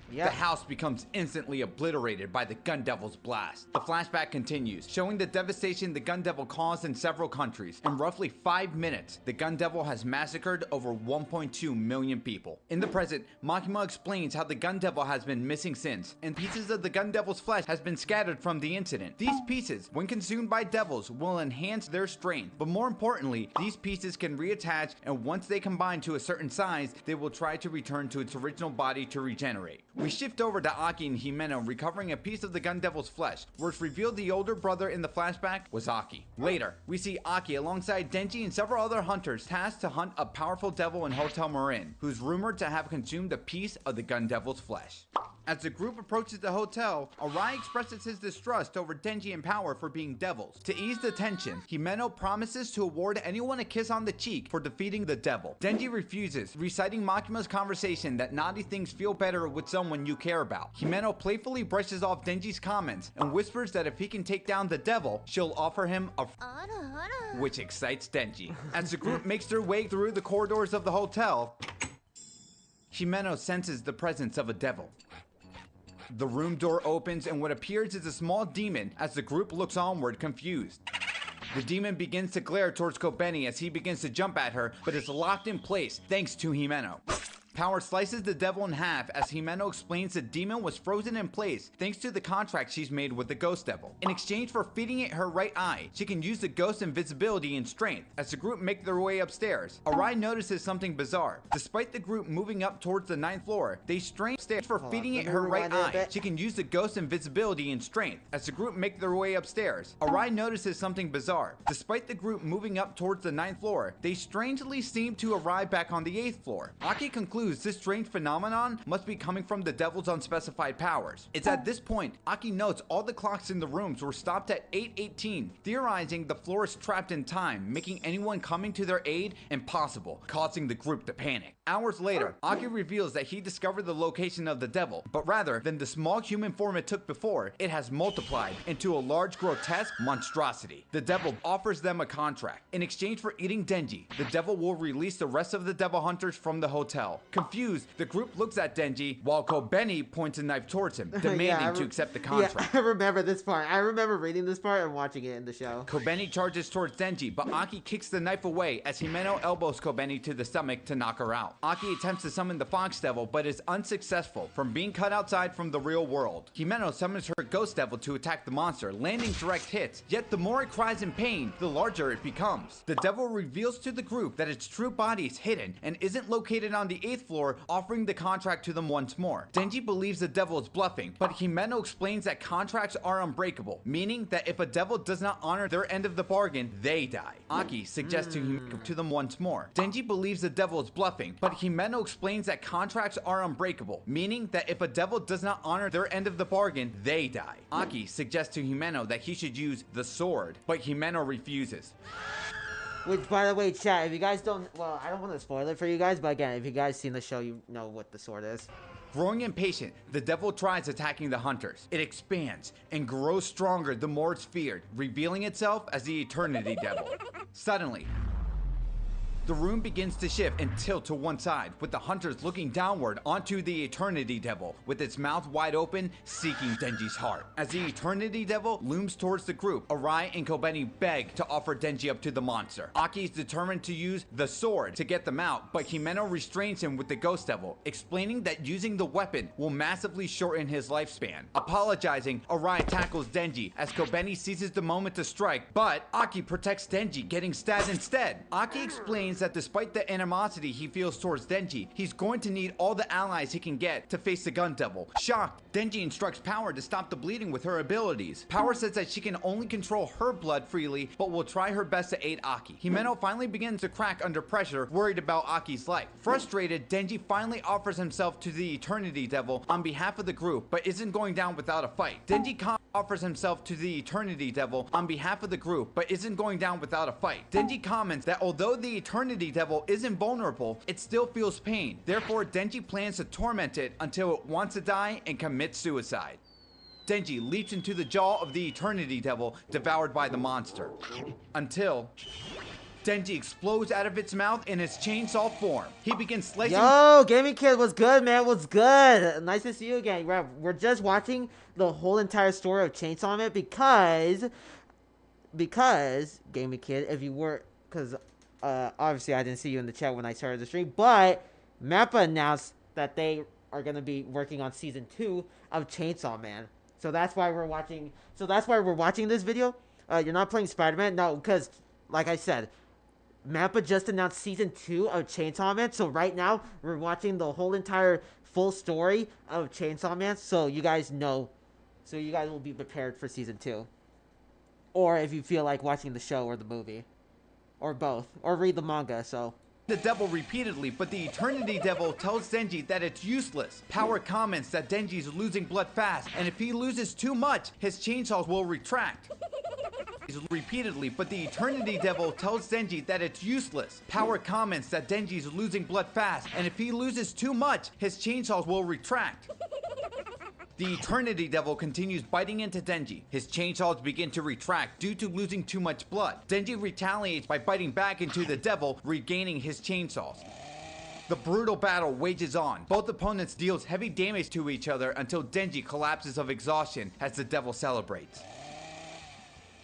the house becomes instantly obliterated by the Gun Devil's blast. The flashback continues, showing the devastation the Gun Devil caused in several countries. In roughly 5 minutes, the Gun Devil has massacred over 1.2 million people. In the present, Makima explains how the Gun Devil has been missing since, and pieces of the Gun Devil's flesh has been scattered from the incident. These pieces, when consumed by devils, will enhance their strength, but more importantly, these pieces can reattach, and once they combine to a certain size, they will try to return to its original body to regenerate. We shift over to Aki and Himeno recovering a piece of the Gun Devil's flesh, where it's revealed the older brother in the flashback was Aki. Later, we see Aki alongside Denji and several other hunters tasked to hunt a powerful devil in Hotel Marin, who's rumored to have consumed a piece of the Gun Devil's flesh. As the group approaches the hotel, Arai expresses his distrust over Denji and Power for being devils. To ease the tension, Himeno promises to award anyone a kiss on the cheek for defeating the devil. Denji refuses, reciting Makima's conversation that naughty things feel better with someone you care about. Himeno playfully brushes off Denji's comments and whispers that if he can take down the devil, she'll offer him a which excites Denji. As the group makes their way through the corridors of the hotel, Himeno senses the presence of a devil. The room door opens and what appears is a small demon as the group looks onward confused. The demon begins to glare towards Kobeni as he begins to jump at her, but is locked in place thanks to Himeno. Power slices the devil in half as Himeno explains the demon was frozen in place thanks to the contract she's made with the Ghost Devil. In exchange for feeding it her right eye, she can use the ghost invisibility and strength. As the group make their way upstairs, Arai notices something bizarre. Despite the group moving up towards the 9th floor, they strain stairs for feeding it her right eye. She can use the ghost invisibility and strength. As the group make their way upstairs, Arai notices something bizarre. Despite the group moving up towards the 9th floor, they strangely seem to arrive back on the 8th floor. Aki concludes this strange phenomenon must be coming from the devil's unspecified powers. It's at this point, Aki notes all the clocks in the rooms were stopped at 8:18, theorizing the floor is trapped in time, making anyone coming to their aid impossible, causing the group to panic. Hours later, Aki reveals that he discovered the location of the devil, but rather than the small human form it took before, it has multiplied into a large grotesque monstrosity. The devil offers them a contract. In exchange for eating Denji, the devil will release the rest of the devil hunters from the hotel. Confused, the group looks at Denji while Kobeni points a knife towards him, demanding to accept the contract. Yeah, I remember this part. I remember reading this part and watching it in the show. Kobeni charges towards Denji, but Aki kicks the knife away as Himeno elbows Kobeni to the stomach to knock her out. Aki attempts to summon the Fox Devil, but is unsuccessful from being cut outside from the real world. Himeno summons her Ghost Devil to attack the monster, landing direct hits, yet the more it cries in pain, the larger it becomes. The devil reveals to the group that its true body is hidden and isn't located on the 8th floor, offering the contract to them once more. Denji believes the devil is bluffing, but Himeno explains that contracts are unbreakable, meaning that if a devil does not honor their end of the bargain, they die. Aki suggests to them once more. Denji believes the devil is bluffing, but Himeno explains that contracts are unbreakable, meaning that if a devil does not honor their end of the bargain, they die. Aki suggests to Himeno that he should use the sword, but Himeno refuses. Which, by the way, chat, if you guys don't, well, I don't want to spoil it for you guys, but again, if you guys seen the show, you know what the sword is. Growing impatient, the devil tries attacking the hunters. It expands and grows stronger the more it's feared, revealing itself as the Eternity Devil. Suddenly, the room begins to shift and tilt to one side, with the hunters looking downward onto the Eternity Devil, with its mouth wide open, seeking Denji's heart. As the Eternity Devil looms towards the group, Arai and Kobeni beg to offer Denji up to the monster. Aki is determined to use the sword to get them out, but Himeno restrains him with the Ghost Devil, explaining that using the weapon will massively shorten his lifespan. Apologizing, Arai tackles Denji as Kobeni seizes the moment to strike, but Aki protects Denji, getting stabbed instead. Aki explains that despite the animosity he feels towards Denji, he's going to need all the allies he can get to face the Gun Devil. Shocked, Denji instructs Power to stop the bleeding with her abilities. Power says that she can only control her blood freely, but will try her best to aid Aki. Himeno finally begins to crack under pressure, worried about Aki's life. Frustrated, Denji finally offers himself to the Eternity Devil on behalf of the group, but isn't going down without a fight. Denji offers himself to the Eternity Devil on behalf of the group, but isn't going down without a fight. Denji comments that although the Eternity Devil isn't vulnerable, it still feels pain. Therefore, Denji plans to torment it until it wants to die and commit suicide. Denji leaps into the jaw of the Eternity Devil, devoured by the monster. Until Denji explodes out of its mouth in its chainsaw form. He begins slicing. Yo, Gaming Kid, what's good, man? What's good? Nice to see you again. We're just watching the whole entire story of Chainsaw Man because Gaming Kid, if you were, because obviously I didn't see you in the chat when I started the stream, but Mappa announced that they are gonna be working on season 2 of Chainsaw Man. So that's why we're watching. So that's why we're watching this video. You're not playing Spider-Man, no, because like I said, Mappa just announced season 2 of Chainsaw Man. So right now we're watching the whole entire full story of Chainsaw Man. So you guys know, so you guys will be prepared for season 2. Or if you feel like watching the show or the movie, or both, or read the manga. So the devil repeatedly, but the Eternity Devil tells Denji that it's useless. Power comments that Denji's losing blood fast, and if he loses too much, his chainsaws will retract. Repeatedly, but the Eternity Devil tells Denji that it's useless. Power comments that Denji's losing blood fast, and if he loses too much, his chainsaws will retract. The Eternity Devil continues biting into Denji. His chainsaws begin to retract due to losing too much blood. Denji retaliates by biting back into the devil, regaining his chainsaws. The brutal battle wages on. Both opponents deals heavy damage to each other until Denji collapses of exhaustion as the devil celebrates.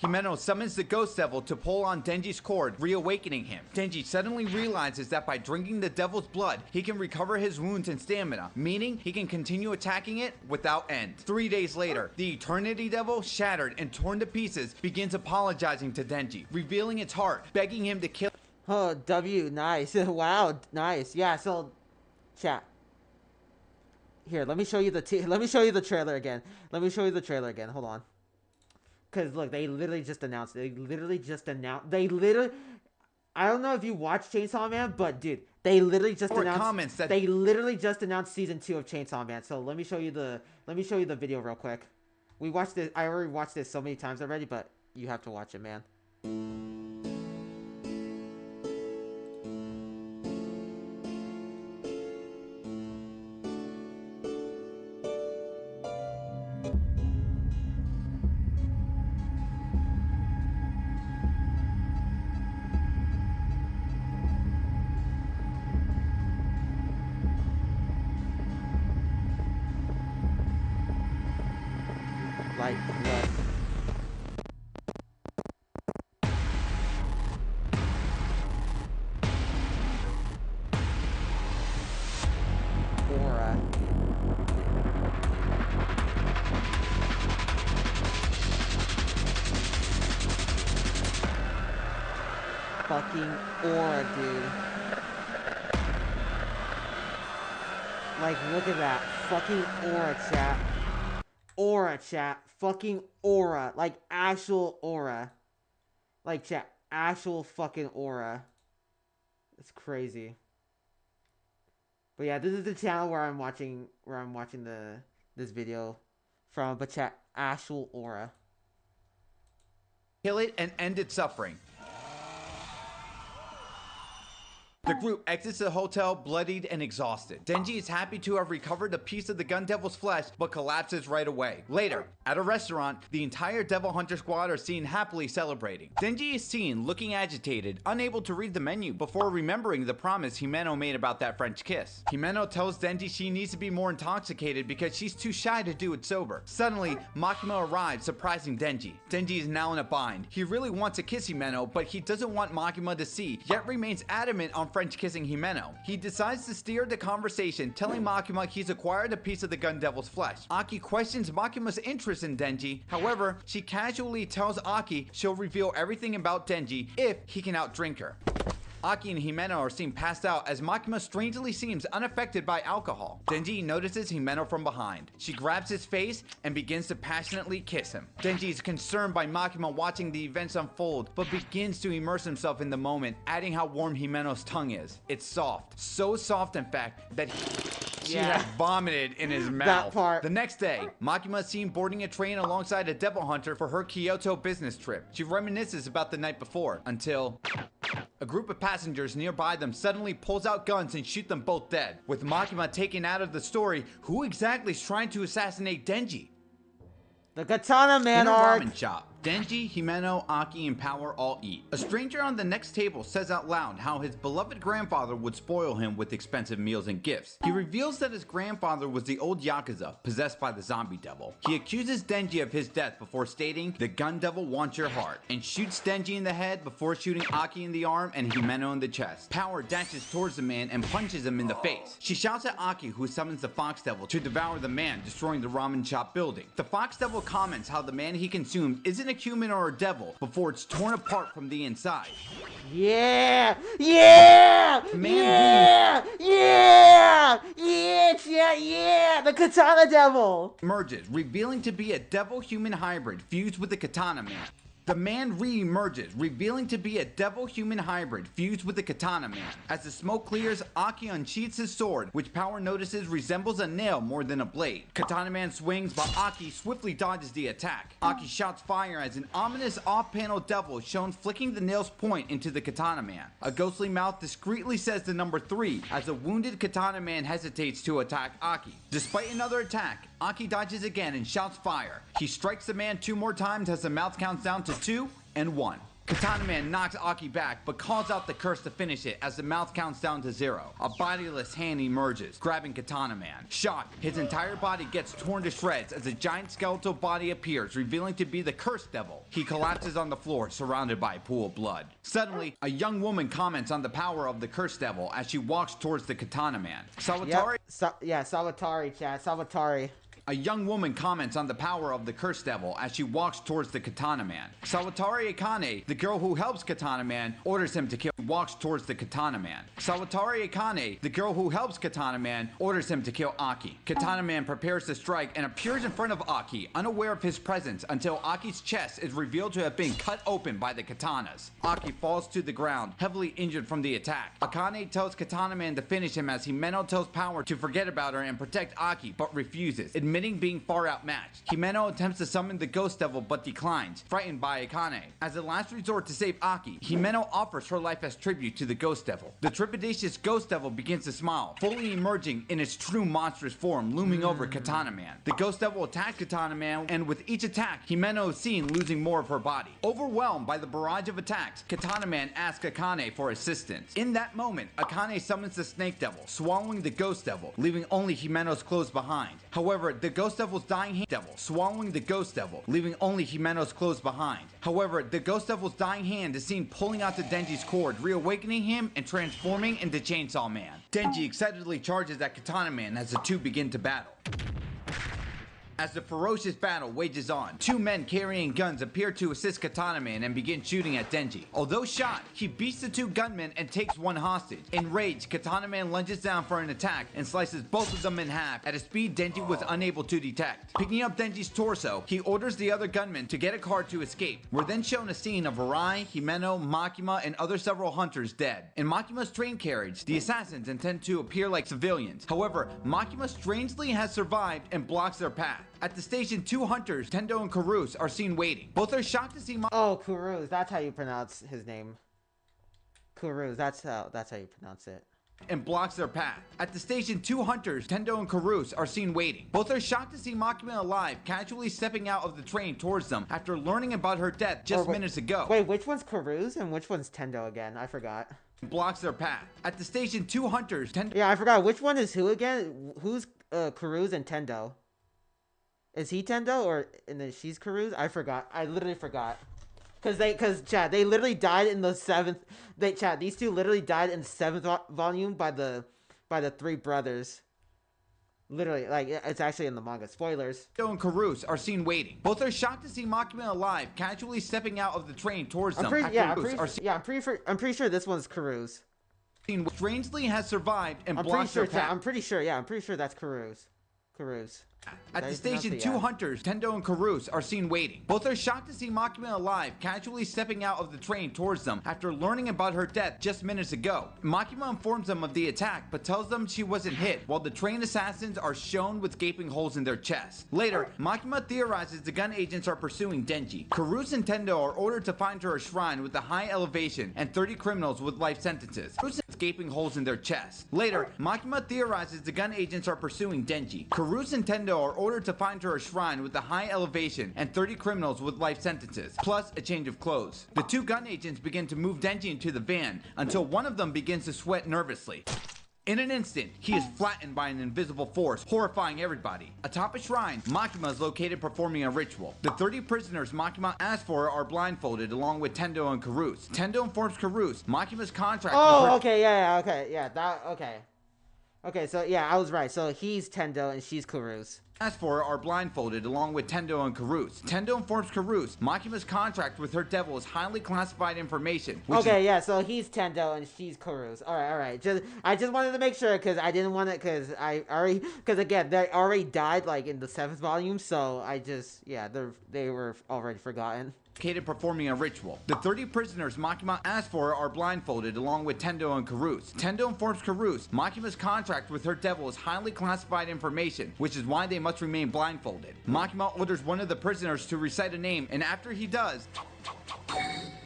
Himeno summons the Ghost Devil to pull on Denji's cord, reawakening him. Denji suddenly realizes that by drinking the devil's blood, he can recover his wounds and stamina, meaning he can continue attacking it without end. 3 days later, the Eternity Devil, shattered and torn to pieces, begins apologizing to Denji, revealing its heart, begging him to kill. oh, W, nice. Wow, nice. Yeah, so chat. Here, let me show you the trailer again. Let me show you the trailer again. Hold on. Because, look, they literally just announced. I don't know if you watched Chainsaw Man, but, dude, they literally just announced. They literally just announced season 2 of Chainsaw Man. So let me show you the video real quick. We watched this. I already watched this so many times already, but you have to watch it, man. Like, look. Aura. Fucking aura, dude. Like, look at that. Fucking aura, chat. Aura, chat. Fucking aura. Like, actual aura. Like, chat. Actual fucking aura. It's crazy. But yeah, this is the channel where I'm watching this video from. But chat, actual aura. Kill it and end its suffering. The group exits the hotel bloodied and exhausted. Denji is happy to have recovered a piece of the Gun Devil's flesh, but collapses right away. Later, at a restaurant, the entire Devil Hunter squad are seen happily celebrating. Denji is seen looking agitated, unable to read the menu before remembering the promise Himeno made about that French kiss. Himeno tells Denji she needs to be more intoxicated because she's too shy to do it sober. Suddenly, Makima arrives, surprising Denji. Denji is now in a bind. He really wants to kiss Himeno, but he doesn't want Makima to see, yet remains adamant on French kissing Himeno. He decides to steer the conversation, telling Makima he's acquired a piece of the Gun Devil's flesh. Aki questions Makima's interest in Denji. However, she casually tells Aki she'll reveal everything about Denji if he can outdrink her. Aki and Himeno are seen passed out as Makima strangely seems unaffected by alcohol. Denji notices Himeno from behind. She grabs his face and begins to passionately kiss him. Denji is concerned by Makima watching the events unfold, but begins to immerse himself in the moment, adding how warm Himeno's tongue is. It's soft. So soft, in fact, that she had vomited in his mouth. That part. The next day, Makima is seen boarding a train alongside a devil hunter for her Kyoto business trip. She reminisces about the night before, until a group of passengers nearby them suddenly pulls out guns and shoot them both dead. With Makima taken out of the story, who exactly is trying to assassinate Denji? The Katana Man In a arc. ramen shop, Denji, Himeno, Aki, and Power all eat. A stranger on the next table says out loud how his beloved grandfather would spoil him with expensive meals and gifts. He reveals that his grandfather was the old Yakuza, possessed by the zombie devil. He accuses Denji of his death before stating, "The gun devil wants your heart," and shoots Denji in the head before shooting Aki in the arm and Himeno in the chest. Power dashes towards the man and punches him in the face. She shouts at Aki, who summons the Fox Devil to devour the man, destroying the ramen shop building. The Fox Devil comments how the man he consumed isn't a human or a devil before it's torn apart from the inside. Yeah! Yeah! Man, Yeah! The Katana Devil! Emerges, revealing to be a devil-human hybrid fused with the Katana Man. The man re-emerges, revealing to be a devil-human hybrid fused with the Katana Man. As the smoke clears, Aki unsheaths his sword, which Power notices resembles a nail more than a blade. Katana Man swings, but Aki swiftly dodges the attack. Aki shouts fire as an ominous off-panel devil is shown flicking the nail's point into the Katana Man. A ghostly mouth discreetly says the number 3 as the wounded Katana Man hesitates to attack Aki. Despite another attack, Aki dodges again and shouts fire. He strikes the man 2 more times as the mouth counts down to 2 and 1. Katana Man knocks Aki back, but calls out the curse to finish it as the mouth counts down to 0. A bodiless hand emerges, grabbing Katana Man. Shocked, his entire body gets torn to shreds as a giant skeletal body appears, revealing to be the Cursed Devil. He collapses on the floor, surrounded by a pool of blood. Suddenly, a young woman comments on the power of the Cursed Devil as she walks towards the Katana Man. Sawatari... Sawatari, chat. Sawatari. A young woman comments on the power of the Cursed Devil as she walks towards the Katana Man. Sawatari Akane, the girl who helps Katana Man, orders him to kill. Walks towards the Katana Man. Sawatari Akane, the girl who helps Katana Man, orders him to kill Aki. Katana Man prepares to strike and appears in front of Aki, unaware of his presence until Aki's chest is revealed to have been cut open by the katanas. Aki falls to the ground, heavily injured from the attack. Akane tells Katana Man to finish him as Himeno tells Power to forget about her and protect Aki, but refuses, admitting being far outmatched. Himeno attempts to summon the Ghost Devil but declines, frightened by Akane. As a last resort to save Aki, Himeno offers her life as tribute to the Ghost Devil. The trepidatious Ghost Devil begins to smile, fully emerging in its true monstrous form, looming over Katana Man. The Ghost Devil attacks Katana Man, and with each attack, Himeno is seen losing more of her body. Overwhelmed by the barrage of attacks, Katana Man asks Akane for assistance. In that moment, Akane summons the Snake Devil, swallowing the Ghost Devil, leaving only Himeno's clothes behind. However, the Ghost Devil's dying hand swallowing the Ghost Devil, leaving only Himeno's clothes behind. However, the Ghost Devil's dying hand is seen pulling out to Denji's cord, reawakening him and transforming into Chainsaw Man. Denji excitedly charges at Katana Man as the two begin to battle. As the ferocious battle wages on, two men carrying guns appear to assist Katana Man and begin shooting at Denji. Although shot, he beats the two gunmen and takes one hostage. Enraged, Katana Man lunges down for an attack and slices both of them in half at a speed Denji was unable to detect. Picking up Denji's torso, he orders the other gunman to get a car to escape. We're then shown a scene of Arai, Himeno, Makima, and other several hunters dead. In Makima's train carriage, the assassins intend to appear like civilians. However, Makima strangely has survived and blocks their path. At the station, two hunters, Tendo and Karus, are seen waiting. Both are shocked to see Oh, Kuruz, that's how you pronounce his name. Kuruz, that's how you pronounce it. And blocks their path. At the station, two hunters, Tendo and Karus, are seen waiting. Both are shocked to see Makima alive, casually stepping out of the train towards them after learning about her death just minutes ago. Wait, which one's Karuz and which one's Tendo again? I forgot. Blocks their path. At the station, two hunters, Tendo... Yeah, I forgot. Which one is who again? Who's Karuz and Tendo? Is he Tendo or and then she's Karuz? I forgot. I literally forgot. Cause Chad, they literally died in the seventh. These two literally died in the seventh volume by the three brothers. Literally, like it's actually in the manga. Spoilers. Tendo and Karus are seen waiting. Both are shocked to see Makima alive, casually stepping out of the train towards them. I'm pretty sure this one's Karuz. Strangely has survived and blocks their path. I'm pretty sure that's Karuz. At the station, two hunters, Tendo and Karus, are seen waiting. Both are shocked to see Makima alive, casually stepping out of the train towards them after learning about her death just minutes ago. Makima informs them of the attack, but tells them she wasn't hit, while the train assassins are shown with gaping holes in their chests. Later, Makima theorizes the gun agents are pursuing Denji. Karus and Tendo are ordered to find her a shrine with a high elevation and 30 criminals with life sentences. Karus has gaping holes in their chests. Later, Makima theorizes the gun agents are pursuing Denji. Karus and Tendo are ordered to find her a shrine with a high elevation and 30 criminals with life sentences, plus a change of clothes. The two gun agents begin to move Denji into the van until one of them begins to sweat nervously. In an instant, he is flattened by an invisible force, horrifying everybody. Atop a shrine, Makima is located performing a ritual. The 30 prisoners Makima asked for are blindfolded along with Tendo and Karus. Tendo informs Karus Makima's contract Okay, so yeah, I was right. So he's Tendo and she's Karus. Asked for are blindfolded along with Tendo and Karus. Tendo informs Karus Makima's contract with her devil is highly classified information. So he's Tendo and she's Karus. All right. I just wanted to make sure because I didn't want it because again they already died like in the 7th volume, so they were already forgotten. Performing a ritual. The 30 prisoners Makima asked for are blindfolded along with Tendo and Karus. Tendo informs Karus Makima's contract with her devil is highly classified information, which is why they must remain blindfolded. Makima orders one of the prisoners to recite a name, and after he does,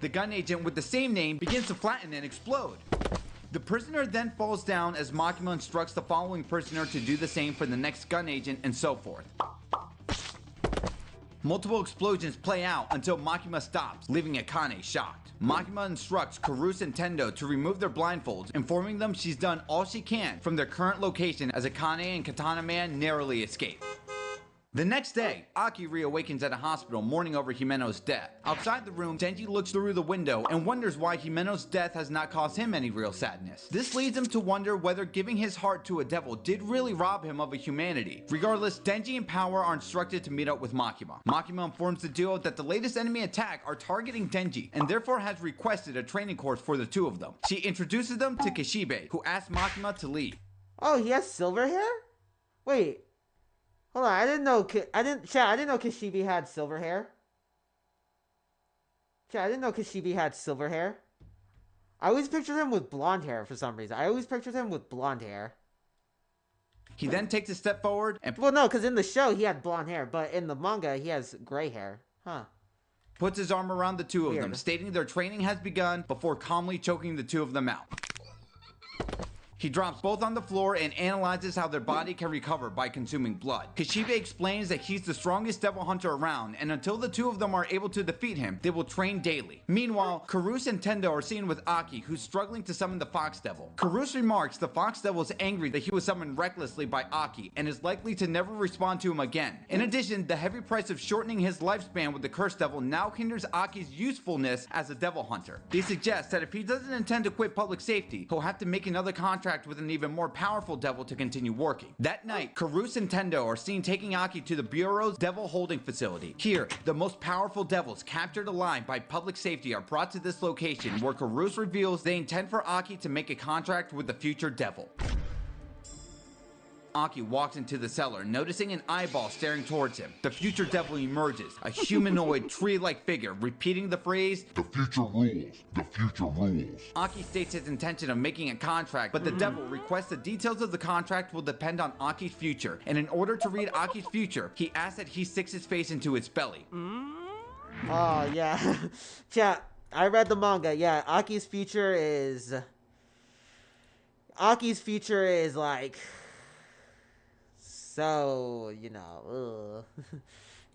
the gun agent with the same name begins to flatten and explode. The prisoner then falls down as Makima instructs the following prisoner to do the same for the next gun agent and so forth. Multiple explosions play out until Makima stops, leaving Akane shocked. Makima instructs Karus and Tendo to remove their blindfolds, informing them she's done all she can from their current location as Akane and Katana Man narrowly escape. The next day, Aki reawakens at a hospital mourning over Himeno's death. Outside the room, Denji looks through the window and wonders why Himeno's death has not caused him any real sadness. This leads him to wonder whether giving his heart to a devil did really rob him of a humanity. Regardless, Denji and Power are instructed to meet up with Makima. Makima informs the duo that the latest enemy attack are targeting Denji and therefore has requested a training course for the two of them. She introduces them to Kishibe, who asks Makima to leave. Oh, he has silver hair? Wait. Hold on, I didn't know Kishibe had silver hair. I didn't know Kishibe had silver hair. I always pictured him with blonde hair for some reason. He then takes a step forward and... Well, no, because in the show he had blonde hair, but in the manga he has gray hair. Huh. Puts his arm around the two of them, stating their training has begun before calmly choking the two of them out. He drops both on the floor and analyzes how their body can recover by consuming blood. Kishibe explains that he's the strongest devil hunter around, and until the two of them are able to defeat him, they will train daily. Meanwhile, Karus and Tendo are seen with Aki, who's struggling to summon the Fox Devil. Karus remarks the Fox Devil is angry that he was summoned recklessly by Aki, and is likely to never respond to him again. In addition, the heavy price of shortening his lifespan with the Cursed Devil now hinders Aki's usefulness as a devil hunter. They suggest that if he doesn't intend to quit public safety, he'll have to make another contract contract with an even more powerful devil to continue working. That night, Karus and Tendo are seen taking Aki to the Bureau's devil holding facility. Here, the most powerful devils captured alive by public safety are brought to this location where Karus reveals they intend for Aki to make a contract with the future devil. Aki walks into the cellar, noticing an eyeball staring towards him. The future devil emerges, a humanoid tree-like figure, repeating the phrase, "The future rules. The future rules." Aki states his intention of making a contract, but the devil requests the details of the contract will depend on Aki's future, and in order to read Aki's future, he asks that he sticks his face into its belly. Oh, yeah. Chat, I read the manga. Yeah, Aki's future is like... So, you know,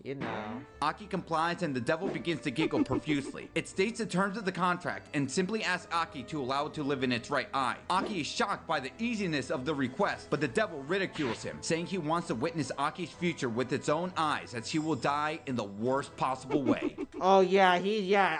you know. Aki complies and the devil begins to giggle profusely. It states the terms of the contract and simply asks Aki to allow it to live in its right eye. Aki is shocked by the easiness of the request, but the devil ridicules him, saying he wants to witness Aki's future with its own eyes as he will die in the worst possible way. Oh yeah,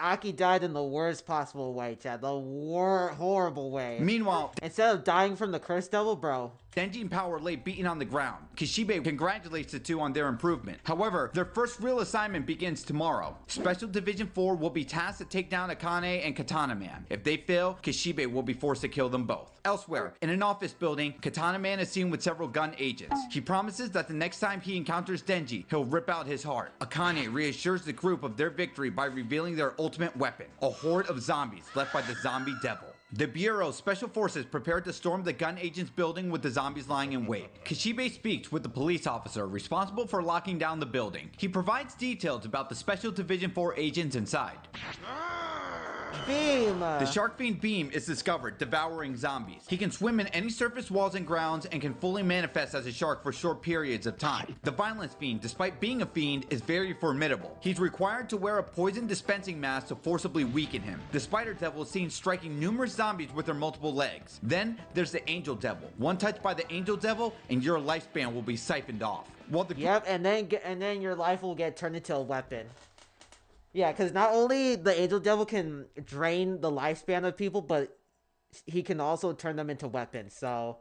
Aki died in the worst possible way, Chad. The horrible way. Meanwhile, Instead of dying from the cursed devil, bro. Denji and Power lay beaten on the ground. Kishibe congratulates the two on their improvement. However, their first real assignment begins tomorrow. Special Division 4 will be tasked to take down Akane and Katana Man. If they fail, Kishibe will be forced to kill them both. Elsewhere, in an office building, Katana Man is seen with several gun agents. He promises that the next time he encounters Denji, he'll rip out his heart. Akane reassures the group of their victory by revealing their ultimate weapon, a horde of zombies left by the zombie devil. The Bureau's special forces prepared to storm the gun agent's building with the zombies lying in wait. Kishibe speaks with the police officer responsible for locking down the building. He provides details about the Special Division 4 agents inside. Beam! The Shark Fiend Beam is discovered, devouring zombies. He can swim in any surface, walls, and grounds, and can fully manifest as a shark for short periods of time. The Violence Fiend, despite being a fiend, is very formidable. He's required to wear a poison dispensing mask to forcibly weaken him. The Spider Devil is seen striking numerous zombies with their multiple legs. Then, there's the Angel Devil. One touch by the Angel Devil, and your lifespan will be siphoned off. While the Yep, and then your life will get turned into a weapon. Yeah, because not only the Angel Devil can drain the lifespan of people, but he can also turn them into weapons, so...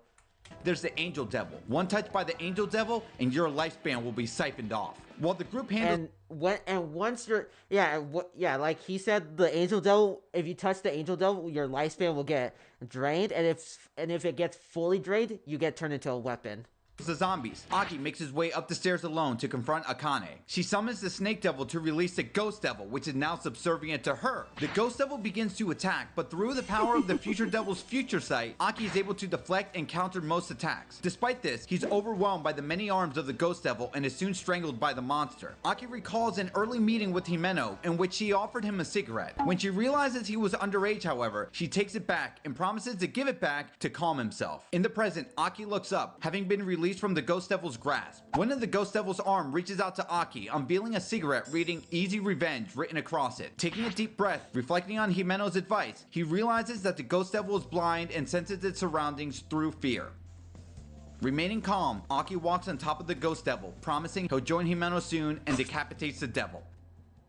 There's the Angel Devil. One touch by the Angel Devil, and your lifespan will be siphoned off. While the group handles... once you're... Yeah, like he said, the Angel Devil, if you touch the Angel Devil, your lifespan will get drained, and if it gets fully drained, you get turned into a weapon. The zombies. Aki makes his way up the stairs alone to confront Akane. She summons the Snake Devil to release the Ghost Devil, which is now subservient to her. The Ghost Devil begins to attack, but through the power of the Future Devil's future sight, Aki is able to deflect and counter most attacks. Despite this, he's overwhelmed by the many arms of the Ghost Devil and is soon strangled by the monster. Aki recalls an early meeting with Himeno in which she offered him a cigarette. When she realizes he was underage, however, she takes it back and promises to give it back to calm himself. In the present, Aki looks up, having been released from the Ghost Devil's grasp. One of the Ghost Devil's arm reaches out to Aki, unveiling a cigarette reading "Easy Revenge" written across it. Taking a deep breath, reflecting on Himeno's advice, he realizes that the Ghost Devil is blind and senses its surroundings through fear. Remaining calm, Aki walks on top of the Ghost Devil, promising he'll join Himeno soon and decapitates the devil.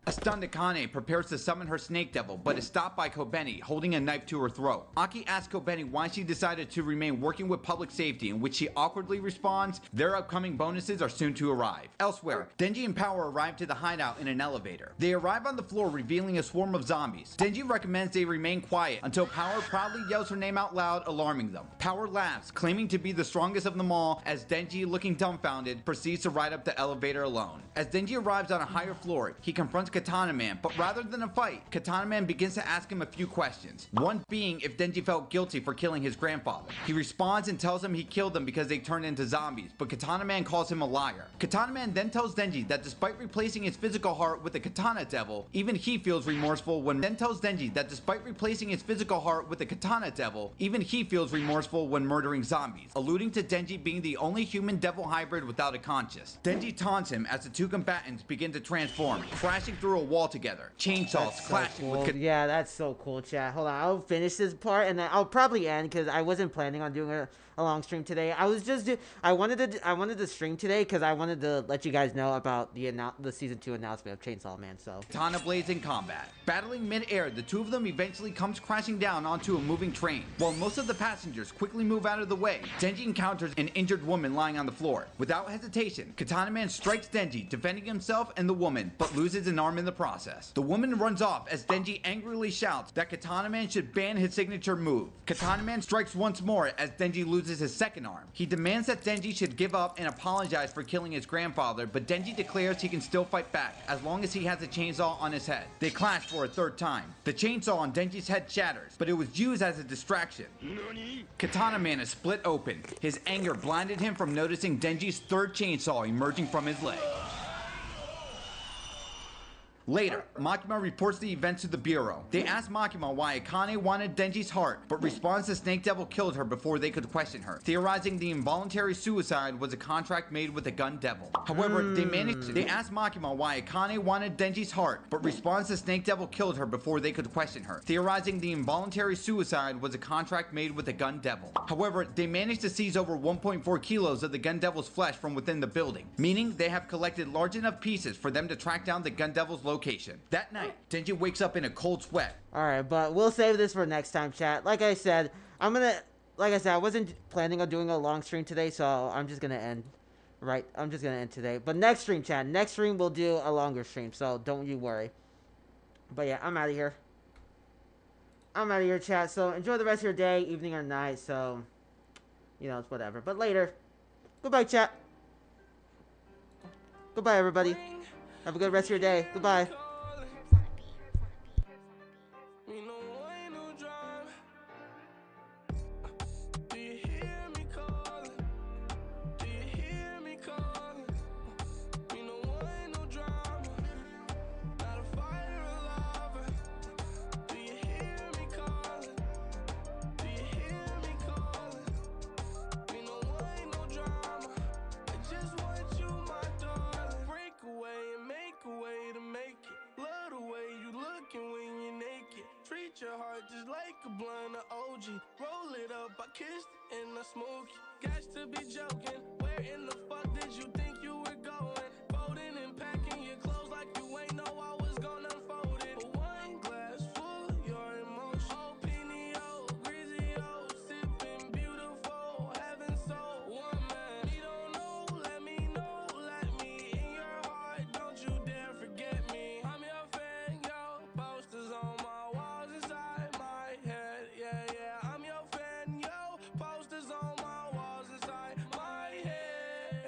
A stunned Akane prepares to summon her Snake Devil, but is stopped by Kobeni, holding a knife to her throat. Aki asks Kobeni why she decided to remain working with public safety, in which she awkwardly responds, their upcoming bonuses are soon to arrive. Elsewhere, Denji and Power arrive to the hideout in an elevator. They arrive on the floor, revealing a swarm of zombies. Denji recommends they remain quiet until Power proudly yells her name out loud, alarming them. Power laughs, claiming to be the strongest of them all, as Denji, looking dumbfounded, proceeds to ride up the elevator alone. As Denji arrives on a higher floor, he confronts Katana Man, but rather than a fight, Katana Man begins to ask him a few questions. One being if Denji felt guilty for killing his grandfather. He responds and tells him he killed them because they turned into zombies, but Katana Man calls him a liar. Katana Man then tells Denji that despite replacing his physical heart with the Katana Devil, even he feels remorseful when murdering zombies, alluding to Denji being the only human devil hybrid without a conscience. Denji taunts him as the two combatants begin to transform, crashing through a wall together, chainsaws clashing with... Yeah, that's so cool, chat. Hold on, I'll finish this part and then I'll probably end because I wasn't planning on doing a long stream today. I wanted to stream today because I wanted to let you guys know about the season 2 announcement of Chainsaw Man. So Katana blades in combat. Battling mid-air, the two of them eventually comes crashing down onto a moving train. While most of the passengers quickly move out of the way, Denji encounters an injured woman lying on the floor. Without hesitation, Katana Man strikes Denji, defending himself and the woman, but loses an arm in the process. The woman runs off as Denji angrily shouts that Katana Man should ban his signature move. Katana Man strikes once more as Denji loses his second arm. He demands that Denji should give up and apologize for killing his grandfather, but Denji declares he can still fight back as long as he has a chainsaw on his head. They clash for a third time. The chainsaw on Denji's head shatters, but it was used as a distraction. Katana Man is split open. His anger blinded him from noticing Denji's third chainsaw emerging from his leg. Later, Makima reports the events to the Bureau. They ask Makima why Akane wanted Denji's heart, but responds the Snake Devil killed her before they could question her, theorizing the involuntary suicide was a contract made with the Gun Devil. However, they ask Makima why Akane wanted Denji's heart, but responds the Snake Devil killed her before they could question her, theorizing the involuntary suicide was a contract made with the Gun Devil. However, they managed to seize over 1.4 kilos of the Gun Devil's flesh from within the building, meaning they have collected large enough pieces for them to track down the Gun Devil's location. That night, Denji wakes up in a cold sweat. alright, but we'll save this for next time, chat. Like I said, I wasn't planning on doing a long stream today, so I'm just gonna end. Right, I'm just gonna end today. But next stream, chat. Next stream we'll do a longer stream, so don't you worry. But yeah, I'm out of here. Chat. So enjoy the rest of your day, evening, or night. So, you know, it's whatever. But later. Goodbye, chat. Goodbye, everybody. Have a good rest of your day. Goodbye. Your heart just like a blunt of OG. Roll it up, I kissed it and I smoke it. Got to be joking. Where in the fuck did